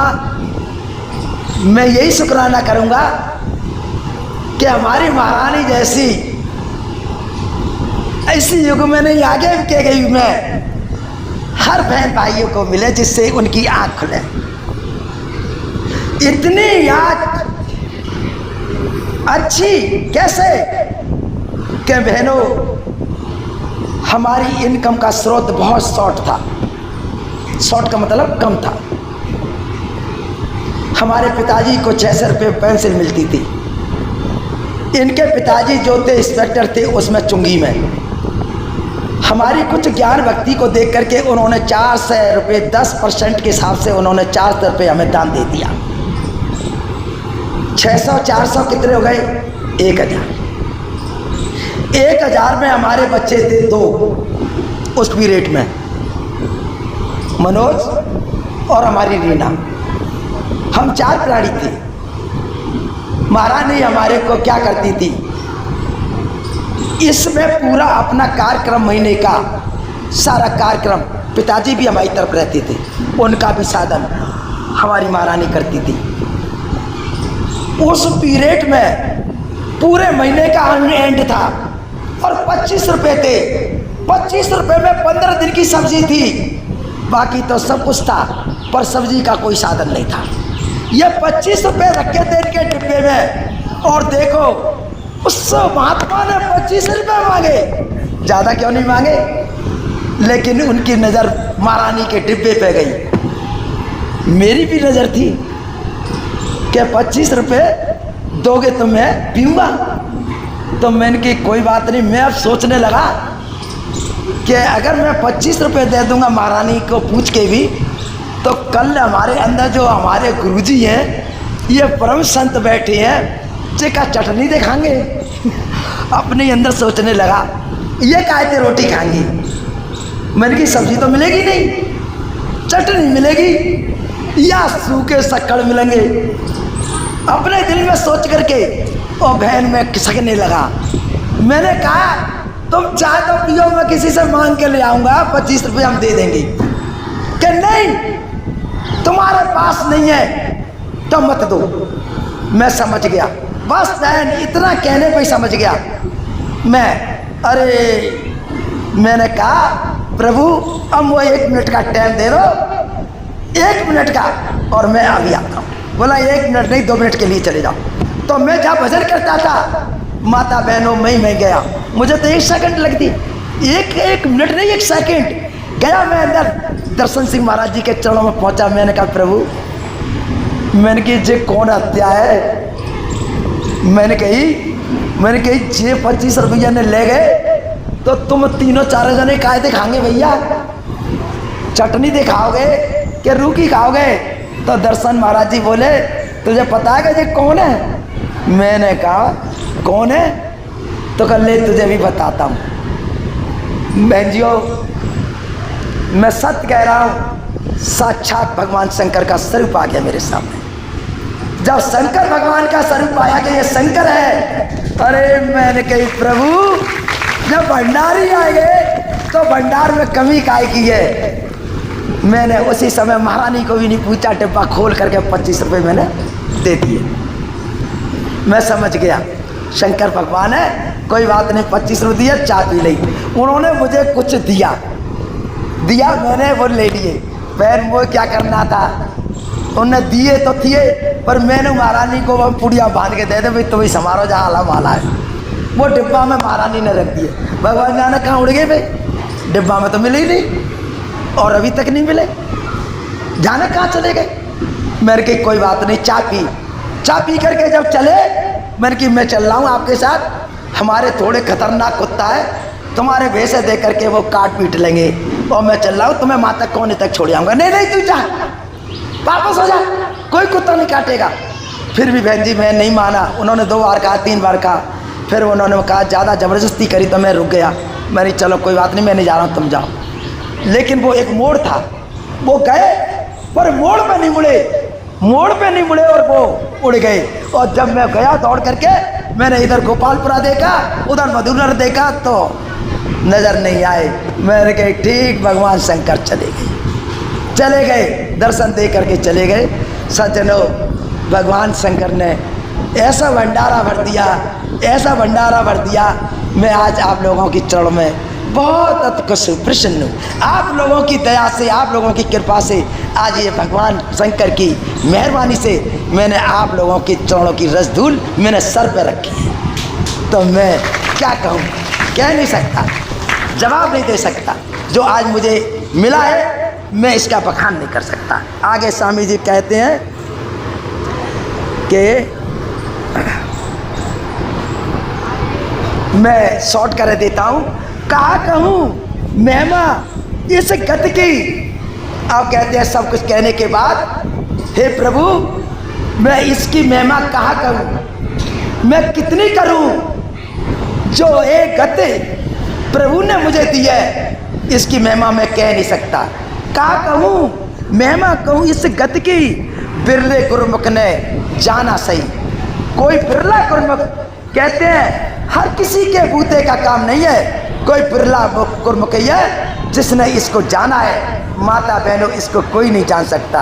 मैं यही शुक्राना करूँगा कि हमारी महारानी जैसी ऐसी युग में नहीं आगे के गई मैं हर बहन भाइयों को मिले जिससे उनकी आँख खुले। इतनी याद अच्छी कैसे कि बहनों हमारी इनकम का स्रोत बहुत शॉर्ट था। शॉर्ट का मतलब कम था। हमारे पिताजी को 600 रुपये पेंसिल मिलती थी। इनके पिताजी जो थे इंस्पेक्टर थे उसमें चुंगी में। हमारी कुछ ज्ञान भक्ति को देख करके उन्होंने 400 रुपये 10% के हिसाब से उन्होंने 400 रुपये हमें दान दे दिया। 600 400 कितने हो गए? 1000। 1000 में हमारे बच्चे थे 2 उस पीरियड में, मनोज और हमारी रीना। हम 4 प्राणी थे। महारानी हमारे को क्या करती थी, इसमें पूरा अपना कार्यक्रम महीने का सारा कार्यक्रम, पिताजी भी हमारी तरफ रहते थे, उनका भी साधन हमारी महारानी करती थी। उस पीरियड में पूरे महीने का एंड था और 25 रुपये थे। 25 रुपये में 15 दिन की सब्जी थी, बाकी तो सब कुछ था पर सब्जी का कोई साधन नहीं था। ये 25 रुपये रखे थे इनके डिब्बे में और देखो उस महात्मा ने 25 रुपये मांगे। ज़्यादा क्यों नहीं मांगे, लेकिन उनकी नज़र महारानी के डिब्बे पे गई। मेरी भी नज़र थी कि 25 रुपये दोगे तो मैं पीऊँगा। तो मैंने कि कोई बात नहीं। मैं अब सोचने लगा कि अगर मैं 25 रुपये दे दूँगा महारानी को पूछ के भी, तो कल हमारे अंदर जो हमारे गुरुजी हैं, ये परम संत बैठे हैं, चिका चटनी दिखाएंगे। अपने अंदर सोचने लगा ये काहे रोटी खाएंगी। मैंने की सब्जी तो मिलेगी नहीं, चटनी मिलेगी या सूखे शक्कर मिलेंगे। अपने दिल में सोच करके और बहन में खिसकने लगा। मैंने कहा तुम चाय तो पियो, मैं किसी से मांग के ले आऊँगा, 25 रुपये हम दे देंगे। कि नहीं तुम्हारे पास नहीं है तो मत दो। मैं समझ गया, बस बहन इतना कहने पे ही समझ गया मैं। अरे मैंने कहा प्रभु अब वो 1 मिनट का टाइम दे दो, 1 मिनट का, और मैं अभी आता हूँ। बोला 1 मिनट नहीं, 2 मिनट के लिए चले जाओ। तो मैं जहाँ भजन करता था माता बहनों मैं गया, मुझे तो 1 सेकंड लगती, एक मिनट नहीं 1 सेकंड गया मैं अंदर। दर्शन सिंह महाराज जी के चरणों में पहुंचा। मैंने कहा प्रभु, मैंने कही जे कौन हत्या है, मैंने कही जे 25 रुपया ने ले गए तो तुम तीनों चारों जने काय दिखाओगे भैया, चटनी दिखाओगे कि रूखी खाओगे? तो दर्शन महाराज जी बोले तुझे पता है कि ये कौन है? मैंने कहा कौन है? तो कल ले तुझे भी बताता हूँ। बहन जियो, मैं सत्य कह रहा हूँ, साक्षात भगवान शंकर का स्वरूप आ गया मेरे सामने। जब शंकर भगवान का स्वरूप आया कि ये शंकर है, अरे मैंने कही प्रभु जब भंडारी आ गए तो भंडार में कमी काय की है? मैंने उसी समय महारानी को भी नहीं पूछा, डिब्बा खोल करके 25 रुपये मैंने दे दिए। मैं समझ गया शंकर भगवान है, कोई बात नहीं, 25 रुपये दिया, चाय पी ली। उन्होंने मुझे कुछ दिया, मैंने वो ले लिए। पैर वो क्या करना था, उन्होंने दिए तो थिए, पर मैंने महारानी को वो पुड़िया बांध के दे दे, भाई तुम्हें समारोह जहाँ आला वाला है। वो डिब्बा में महारानी ने रख दिए। भगवान जाने कहाँ उड़ गए भाई, डिब्बा में तो मिले ही नहीं और अभी तक नहीं मिले, जाने कहाँ चले गए। मैंने कही कोई बात नहीं, चाय पी करके जब चले, मैंने कही मैं चल रहा हूँ आपके साथ, हमारे थोड़े खतरनाक कुत्ता है, तुम्हारे भैंसे देख करके वो काट पीट लेंगे, और मैं चल रहा हूँ, तुम्हें माता कोने तक छोड़ आऊँगा। नहीं तू जा, वापस हो जा, कोई कुत्ता नहीं काटेगा। फिर भी बहन जी मैं नहीं माना, उन्होंने 2 बार कहा, 3 बार कहा, फिर उन्होंने कहा ज़्यादा ज़बरदस्ती करी तो मैं रुक गया। मैंने चलो कोई बात नहीं, मैं नहीं जा रहा हूँ, तुम जाओ। लेकिन वो एक मोड़ था, वो गए पर मोड़ पे नहीं मुड़े और वो उड़ गए। और जब मैं गया दौड़ करके, मैंने इधर गोपालपुरा देखा, उधर मधुनगर देखा तो नज़र नहीं आए। मैंने कहा ठीक, भगवान शंकर चले गए, दर्शन दे करके चले गए। सज्जनों, भगवान शंकर ने ऐसा भंडारा भर दिया, मैं आज आप लोगों की चरणों में बहुत अतिकुश प्रसन्न हूँ। आप लोगों की दया से, आप लोगों की कृपा से, आज ये भगवान शंकर की मेहरबानी से मैंने आप लोगों के चरणों की रसधूल मैंने सर पे रखी है। तो मैं क्या कहूँ, कह नहीं सकता, जवाब नहीं दे सकता। जो आज मुझे मिला है मैं इसका बखान नहीं कर सकता। आगे स्वामी जी कहते हैं कि मैं शॉर्ट कर देता हूँ, कहा कहूँ महिमा इस गत की। आप कहते हैं सब कुछ कहने के बाद, हे प्रभु मैं इसकी महिमा कहा करूँ, मैं कितनी करूँ? जो एक गति प्रभु ने मुझे दी है, इसकी महिमा मैं कह नहीं सकता। कहा कहूँ महिमा कहूँ इस गत की, बिरले गुरुमुख ने जाना सही। कोई बिरला गुरुमुख, कहते हैं हर किसी के बूते का काम नहीं है, कोई बिरला गुरुमुख है जिसने इसको जाना है। माता बहनों, इसको कोई नहीं जान सकता।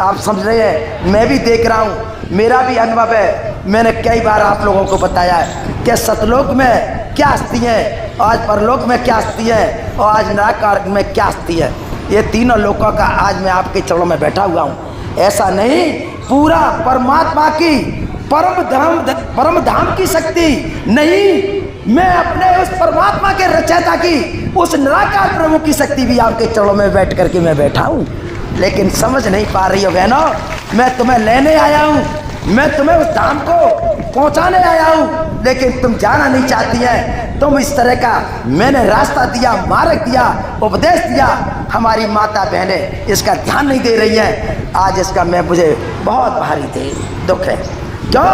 आप समझ रहे हैं, मैं भी देख रहा हूँ, मेरा भी अनुभव है। मैंने कई बार आप लोगों को बताया है कि सतलोक में क्या हस्ती है, आज परलोक में क्या हस्ती है, और आज निराकार में क्या हस्ती है। ये तीनों लोकों का आज मैं आपके चरणों में बैठा हुआ हूँ। ऐसा नहीं, पूरा परमात्मा की परम धाम की शक्ति नहीं, मैं अपने उस परमात्मा के रचयिता की, उस निराकार प्रभु की शक्ति भी आपके चरणों में बैठ करके मैं बैठा हूँ। लेकिन समझ नहीं पा रही हो बहनों, मैं तुम्हें लेने आया हूँ, मैं तुम्हें उस धाम को पहुँचाने आया हूँ, लेकिन तुम जाना नहीं चाहती है। तुम इस तरह का मैंने रास्ता दिया, मार्ग दिया, उपदेश दिया, हमारी माता बहनें इसका ध्यान नहीं दे रही हैं। आज इसका मुझे बहुत भारी दुख है। क्यों?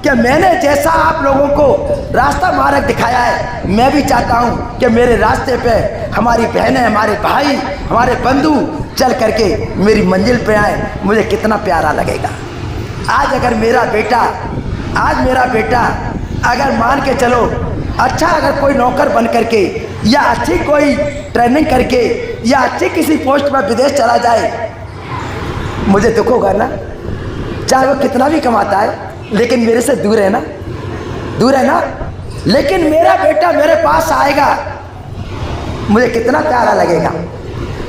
कि मैंने जैसा आप लोगों को रास्ता मार्ग दिखाया है, मैं भी चाहता हूँ कि मेरे रास्ते पे हमारी बहनें, हमारे भाई, हमारे बंधु चल करके मेरी मंजिल पे आए। मुझे कितना प्यारा लगेगा। आज अगर मेरा बेटा अगर मान के चलो अच्छा, अगर कोई नौकर बन करके या अच्छी कोई ट्रेनिंग करके या अच्छी किसी पोस्ट पर विदेश चला जाए, मुझे दुख होगा ना। चाहे वो कितना भी कमाता है, लेकिन मेरे से दूर है ना। लेकिन मेरा बेटा मेरे पास आएगा, मुझे कितना प्यारा लगेगा।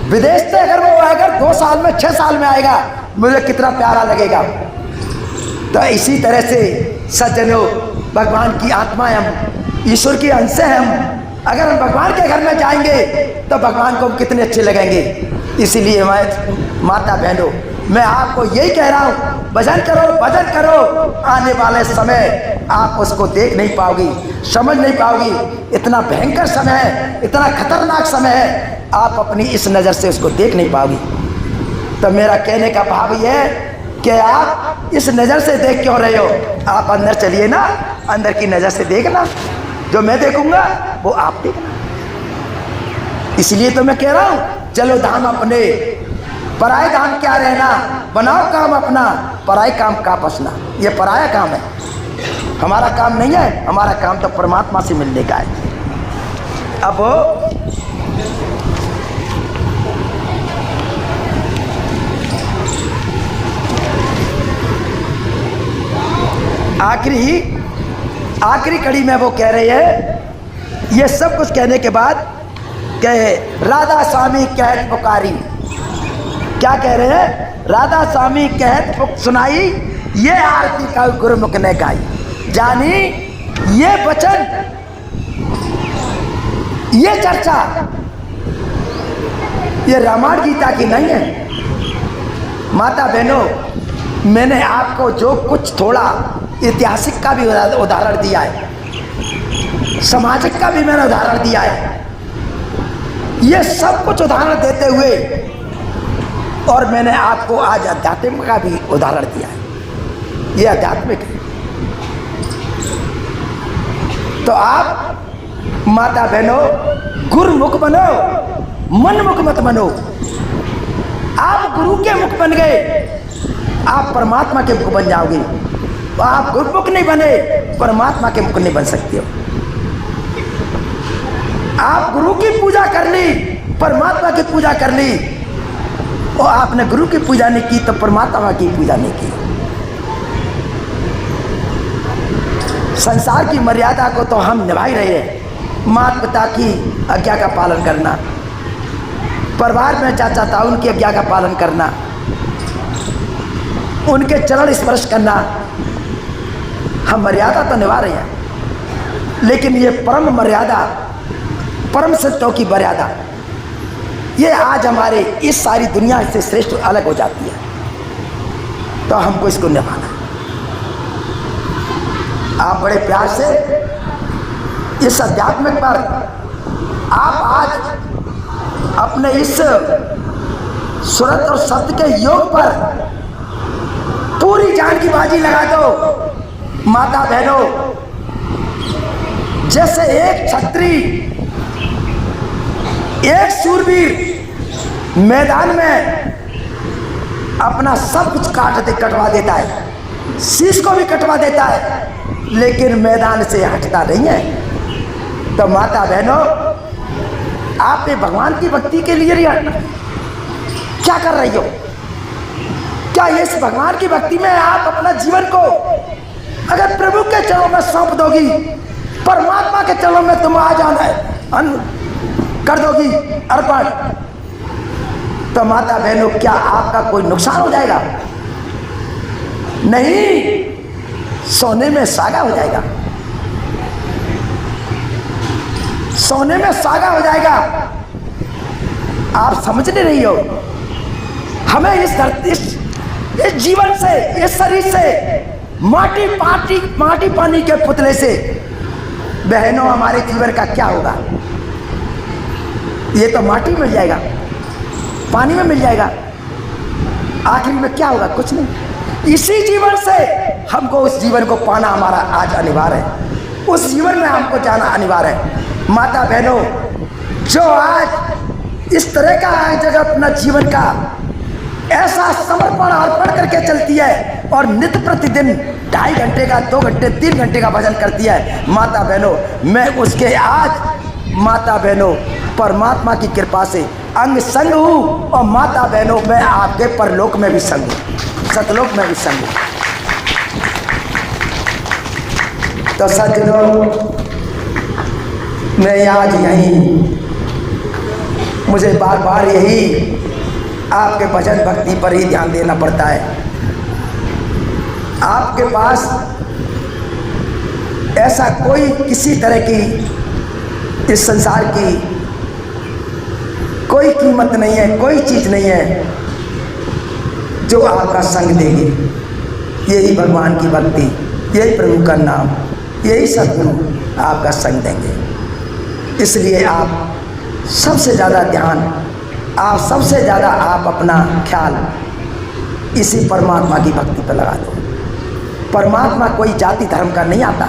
विदेश से अगर वो अगर 2 साल में 6 साल में आएगा, मुझे कितना प्यारा लगेगा। तो इसी तरह से सज्जनों, भगवान की आत्मा है हम, ईश्वर की अंश है हम। अगर हम भगवान के घर में जाएंगे तो भगवान को हम कितने अच्छे लगेंगे। इसीलिए मैं माता बहनों, मैं आपको यही कह रहा हूँ, भजन करो, भजन करो। आने वाले समय आप उसको देख नहीं पाओगी, समझ नहीं पाओगी। इतना भयंकर समय है, इतना खतरनाक समय है, आप अपनी इस नज़र से उसको देख नहीं पाओगी। तो मेरा कहने का भाव ये है कि आप इस नज़र से देख क्यों रहे हो? आप अंदर चलिए ना, अंदर की नज़र से देखना। जो मैं देखूंगा वो आप देखना। इसलिए तो मैं कह रहा हूँ, चलो धाम अपने, पराए धाम क्या रहना, बनाओ काम अपना, पराए काम का पसना। ये पराया काम है, हमारा काम नहीं है। हमारा काम तो परमात्मा से मिलने का है। अब आखिरी कड़ी में वो कह रहे हैं, ये सब कुछ कहने के बाद कहे राधा स्वामी कहत पुकारी। क्या कह रहे हैं? राधा स्वामी कहत सुनाई, ये आरती का गुरुमुख ने गाई। जानी ये वचन, ये चर्चा, ये रामायण गीता की नहीं है। माता बहनों, मैंने आपको जो कुछ थोड़ा ऐतिहासिक का भी उदाहरण दिया है, सामाजिक का भी मैंने उदाहरण दिया है। ये सब कुछ उदाहरण देते हुए और मैंने आपको आज अध्यात्म का भी उदाहरण दिया है। ये आध्यात्मिक है। तो आप माता बहनों गुरुमुख बनो, मनमुख मत बनो। आप गुरु के मुख बन गए, आप परमात्मा के मुख बन जाओगे। आप गुरुमुख नहीं बने, परमात्मा के मुख नहीं बन सकते हो। आप गुरु की पूजा कर ली, परमात्मा की पूजा कर ली, और आपने गुरु की पूजा नहीं की तो परमात्मा की पूजा नहीं की। संसार की मर्यादा को तो हम निभा ही रहे हैं। माता पिता की आज्ञा का पालन करना, परिवार में चाचा ताऊ की आज्ञा का पालन करना, उनके चरण स्पर्श करना, हम मर्यादा तो निभा रहे हैं। लेकिन ये परम मर्यादा, परम सत्यों की मर्यादा, ये आज हमारे इस सारी दुनिया से श्रेष्ठ अलग हो जाती है। तो हमको इसको निभाना। आप बड़े प्यार से इस आध्यात्मिक पर आप आज अपने इस सुरत और शब्द के योग पर पूरी जान की बाजी लगा दो। माता बहनों, जैसे एक छत्री, एक शूरवीर मैदान में अपना सब कुछ कटवा देता है, शीश को भी कटवा देता है, लेकिन मैदान से हटता नहीं है। तो माता बहनों, आप भगवान की भक्ति के लिए क्या कर रही हो? क्या इस भगवान की भक्ति में आप अपना जीवन को अगर प्रभु के चरणों में सौंप दोगी, परमात्मा के चरणों में तुम आ जाना कर दोगी अर्पण, तो माता बहनों क्या आपका कोई नुकसान हो जाएगा? नहीं, सोने में सागा हो जाएगा, सोने में सागा हो जाएगा। आप समझ नहीं रही हो। हमें इस धरती, इस जीवन से, इस शरीर से, माटी पानी के पुतले से बहनों हमारे जीवन का क्या होगा? ये तो माटी मिल जाएगा, पानी में मिल जाएगा, आखिर में क्या होगा? कुछ नहीं। इसी जीवन से हमको उस जीवन को पाना हमारा आज अनिवार्य है, उस जीवन में हमको जाना अनिवार्य है। माता बहनों, जो आज इस तरह का जगह अपना जीवन का ऐसा समर्पण अर्पण करके चलती है और नित्य प्रतिदिन 2.5 घंटे का, 2 घंटे, 3 घंटे का भजन करती है, माता बहनों, मैं उसके आज माता बहनों परमात्मा की कृपा से अंग संग हूँ। और माता बहनों, मैं आपके परलोक में भी संग हूँ, सतलोक में भी संग हूँ। तो सज्जनों, मैं आज यहीं मुझे बार बार यही आपके भजन भक्ति पर ही ध्यान देना पड़ता है। आपके पास ऐसा कोई किसी तरह की इस संसार की कोई कीमत नहीं है, कोई चीज़ नहीं है जो आपका संग देगी। यही भगवान की भक्ति, यही प्रभु का नाम, यही सद्गुरु आपका संग देंगे। इसलिए आप सबसे ज़्यादा ध्यान, आप सबसे ज़्यादा आप अपना ख्याल इसी परमात्मा की भक्ति पर लगा दो। परमात्मा कोई जाति धर्म का नहीं आता।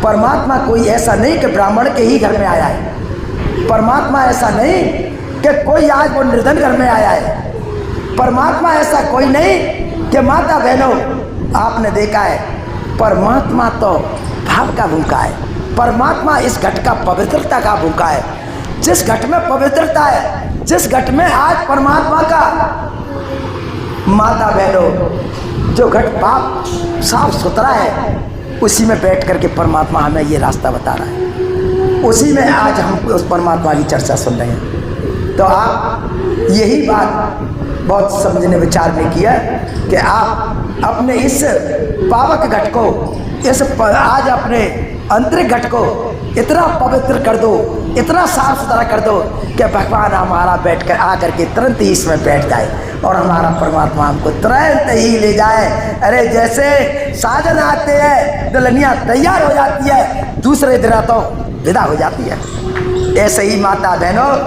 परमात्मा कोई ऐसा नहीं कि ब्राह्मण के ही घर में आया है। परमात्मा ऐसा नहीं कि कोई आज वो निर्धन घर में आया है। परमात्मा ऐसा कोई नहीं कि माता बहनों आपने देखा है, परमात्मा तो भाव का भूखा है। परमात्मा इस घट का पवित्रता का भूखा है। जिस घट में पवित्रता है, जिस घट में आज परमात्मा का, माता बहनों जो घट पाप साफ सुथरा है, उसी में बैठ करके परमात्मा हमें ये रास्ता बता रहा है। उसी में आज हम उस परमात्मा की चर्चा सुन रहे हैं। तो आप यही बात बहुत समझने विचार में किया कि आप अपने इस पावक घट को, इस आज अपने आंतरिक घट को इतना पवित्र कर दो, इतना साफ सुथरा कर दो कि भगवान हमारा बैठ कर आकर के तुरंत ही इसमें बैठ जाए और हमारा परमात्मा हमको तुरंत ही ले जाए। अरे जैसे साजन आते हैं, दुल्हनिया तैयार हो जाती है, दूसरे दिन तो विदा हो जाती है। ऐसे ही माता बहनों,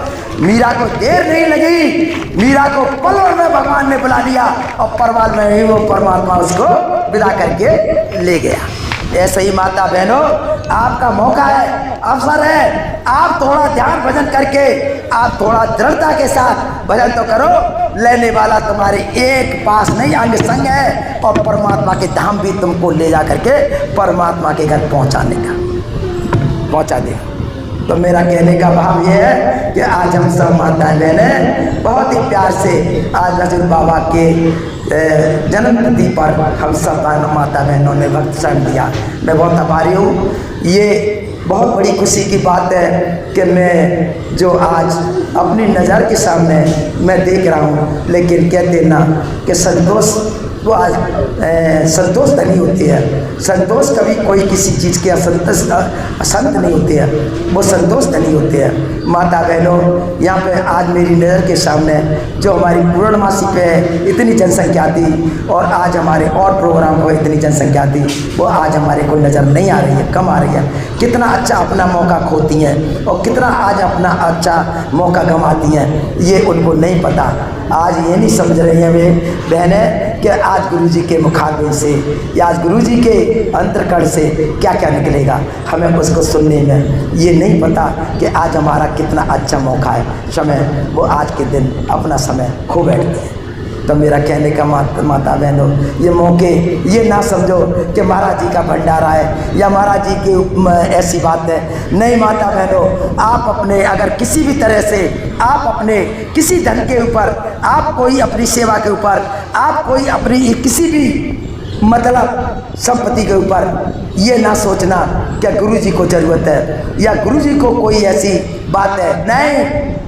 मीरा को देर नहीं लगी, मीरा को पलों में भगवान ने बुला लिया और परवाल में ही वो परमात्मा उसको विदा करके ले गया। ऐसे ही माता बहनों, आपका मौका है, अवसर है, आप थोड़ा ध्यान भजन करके, आप थोड़ा दृढ़ता के साथ भजन तो करो। लेने वाला तुम्हारे एक पास नहीं, अंग संग है और परमात्मा के धाम भी तुमको ले जा करके परमात्मा के घर पहुंचा दे। तो मेरा कहने का भाव ये है कि आज हम सब माताएं बहनें बहुत ही प्यार से आज हजूर बाबा के जन्मतिथि पर हम सब माता बहनों ने भक्त शरण दिया। मैं बहुत आभारी हूँ। ये बहुत बड़ी खुशी की बात है कि मैं जो आज अपनी नज़र के सामने मैं देख रहा हूँ, लेकिन कहते ना कि संतोष वो आज संतोष नहीं होती है। संतोष कभी कोई किसी चीज़ के असंत नहीं होती है, वो संतोष नहीं होती है। माता बहनों, यहाँ पे आज मेरी नज़र के सामने जो हमारी पूर्णमासी पे इतनी जनसंख्या थी और आज हमारे और प्रोग्राम को इतनी जनसंख्या थी, वो आज हमारे को नज़र नहीं आ रही है, कम आ रही है। कितना अच्छा अपना मौका खोती हैं और कितना आज अपना अच्छा मौका गंवाती हैं, ये उनको नहीं पता। आज ये नहीं समझ रही हैं वे बहनें कि आज गुरुजी के मुखारबिन से या आज गुरुजी के अंतर्कण से क्या क्या निकलेगा, हमें उसको सुनने में ये नहीं पता कि आज हमारा कितना अच्छा मौका है। समय वो आज के दिन अपना समय खो बैठते हैं। तो मेरा कहने का माता बहनों, ये मौके ये ना समझो कि महाराज जी का भंडारा है या महाराज जी की ऐसी बात है। नहीं माता बहनों, आप अपने अगर किसी भी तरह से आप अपने किसी धन के ऊपर, आप कोई अपनी सेवा के ऊपर, आप कोई अपनी किसी भी मतलब संपत्ति के ऊपर ये ना सोचना कि गुरुजी को ज़रूरत है या गुरुजी को कोई ऐसी बात है। नहीं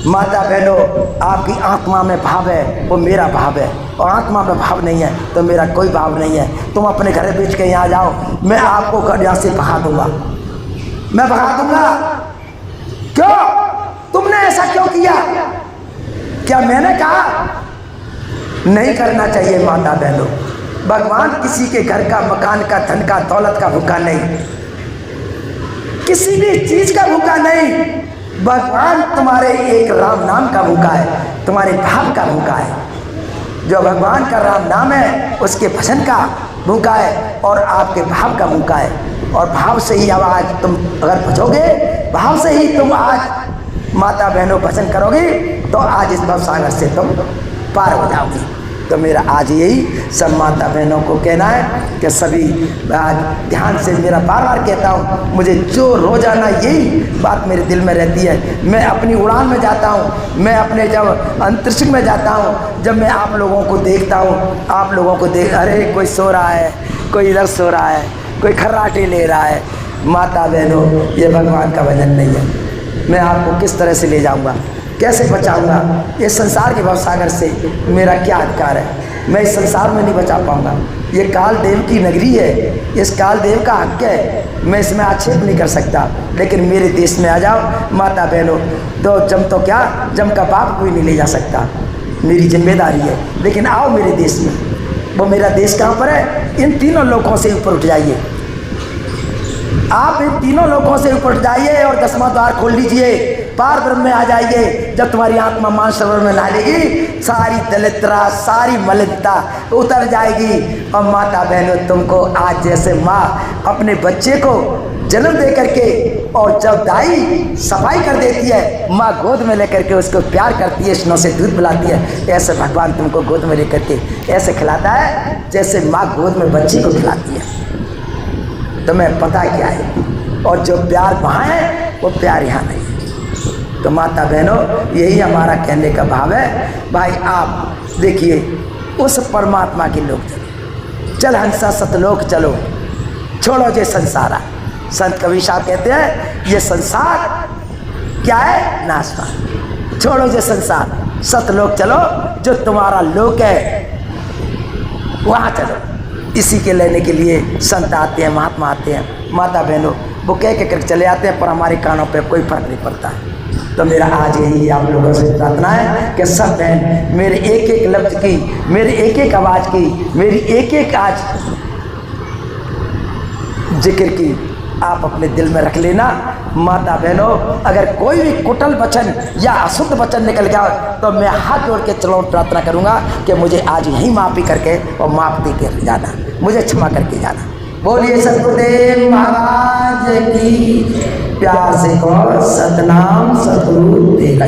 माता बहनों, आपकी आत्मा में भाव है, वो मेरा भाव है, और आत्मा में भाव नहीं है तो मेरा कोई भाव नहीं है। तुम अपने घर बेच के यहाँ जाओ, मैं आपको यहाँ से भगा दूंगा, मैं भगा दूंगा। क्यों? तुमने ऐसा क्यों किया? क्या मैंने कहा? नहीं करना चाहिए माता बहनों। भगवान किसी के घर का, मकान का, धन का, दौलत का भूखा नहीं, किसी भी चीज का भूखा नहीं। भगवान तुम्हारे एक राम नाम का भूखा है, तुम्हारे भाव का भूखा है। जो भगवान का राम नाम है उसके भजन का भूखा है और आपके भाव का भूखा है। और भाव से ही आज तुम अगर भजोगे, भाव से ही तुम आज माता बहनों भजन करोगे तो आज इस भवसागर से तुम पार हो जाओगे। तो मेरा आज यही सब माता बहनों को कहना है कि सभी आज ध्यान से, मेरा बार बार कहता हूँ, मुझे जो रोज़ाना यही बात मेरे दिल में रहती है। मैं अपनी उड़ान में जाता हूँ, मैं अपने जब अंतरिक्ष में जाता हूँ, जब मैं आप लोगों को देखता हूँ, आप लोगों को अरे कोई सो रहा है, कोई इधर सो रहा है, कोई खर्राटे ले रहा है। माता बहनों, ये भगवान का भजन नहीं है। मैं आपको किस तरह से ले जाऊँगा? कैसे बचाऊंगा? ये संसार के भवसागर से मेरा क्या अधिकार है? मैं इस संसार में नहीं बचा पाऊंगा। ये काल देव की नगरी है, इस काल देव का हक है, मैं इसमें आक्षेप नहीं कर सकता। लेकिन मेरे देश में आ जाओ माता बहनों, तो जम तो क्या, जम का बाप कोई नहीं ले जा सकता, मेरी जिम्मेदारी है। लेकिन आओ मेरे देश में। वो मेरा देश कहाँ पर है? इन तीनों लोगों से ऊपर उठ जाइए आप, इन तीनों लोगों से ऊपर जाइए और 10वां द्वार खोल लीजिए, पार ब्रह्म में आ जाइए। जब तुम्हारी आत्मा मानसरोवर में नहाएगी, सारी दलिद्रता, सारी मलिनता उतर जाएगी। और माता बहनों, तुमको आज जैसे माँ अपने बच्चे को जन्म दे करके और जब दाई सफाई कर देती है, माँ गोद में लेकर के उसको प्यार करती है, स्नो से दूध पिलाती है, ऐसे भगवान तुमको गोद में लेकर के ऐसे खिलाता है जैसे माँ गोद में बच्ची को खिलाती है। तुम्हें पता क्या है? और जो प्यार वहाँ है वो प्यार यहाँ नहीं है। तो माता बहनों, यही हमारा कहने का भाव है। भाई आप देखिए, उस परमात्मा के लोग चलो, चल हंसा सतलोक चलो, छोड़ो जे संसारा। संत कबीर साहब कहते हैं ये संसार क्या है? नाशवान। छोड़ो जे संसार, सतलोक चलो, जो तुम्हारा लोक है वहाँ चलो। इसी के लेने के लिए संत आते हैं, महात्मा आते हैं। माता बहनों, वो कह कर चले आते हैं, पर हमारे कानों पे कोई फर्क नहीं पड़ता है। तो मेरा आज यही आप लोगों से प्रार्थना है कि सब बहन मेरे एक एक लफ्ज की, मेरी एक एक आवाज़ की, मेरी एक एक आज जिक्र की आप अपने दिल में रख लेना। माता बहनों, अगर कोई भी कुटिल वचन या अशुद्ध वचन निकल गया तो मैं हाथ जोड़ के चलो प्रार्थना करूंगा कि मुझे आज यही माफ़ी करके और माफ़ दे के जाना, मुझे क्षमा करके जाना। बोलिए सतगुरुदेव महाराज की। प्यार से कहो सतनाम सतगुरु देगा।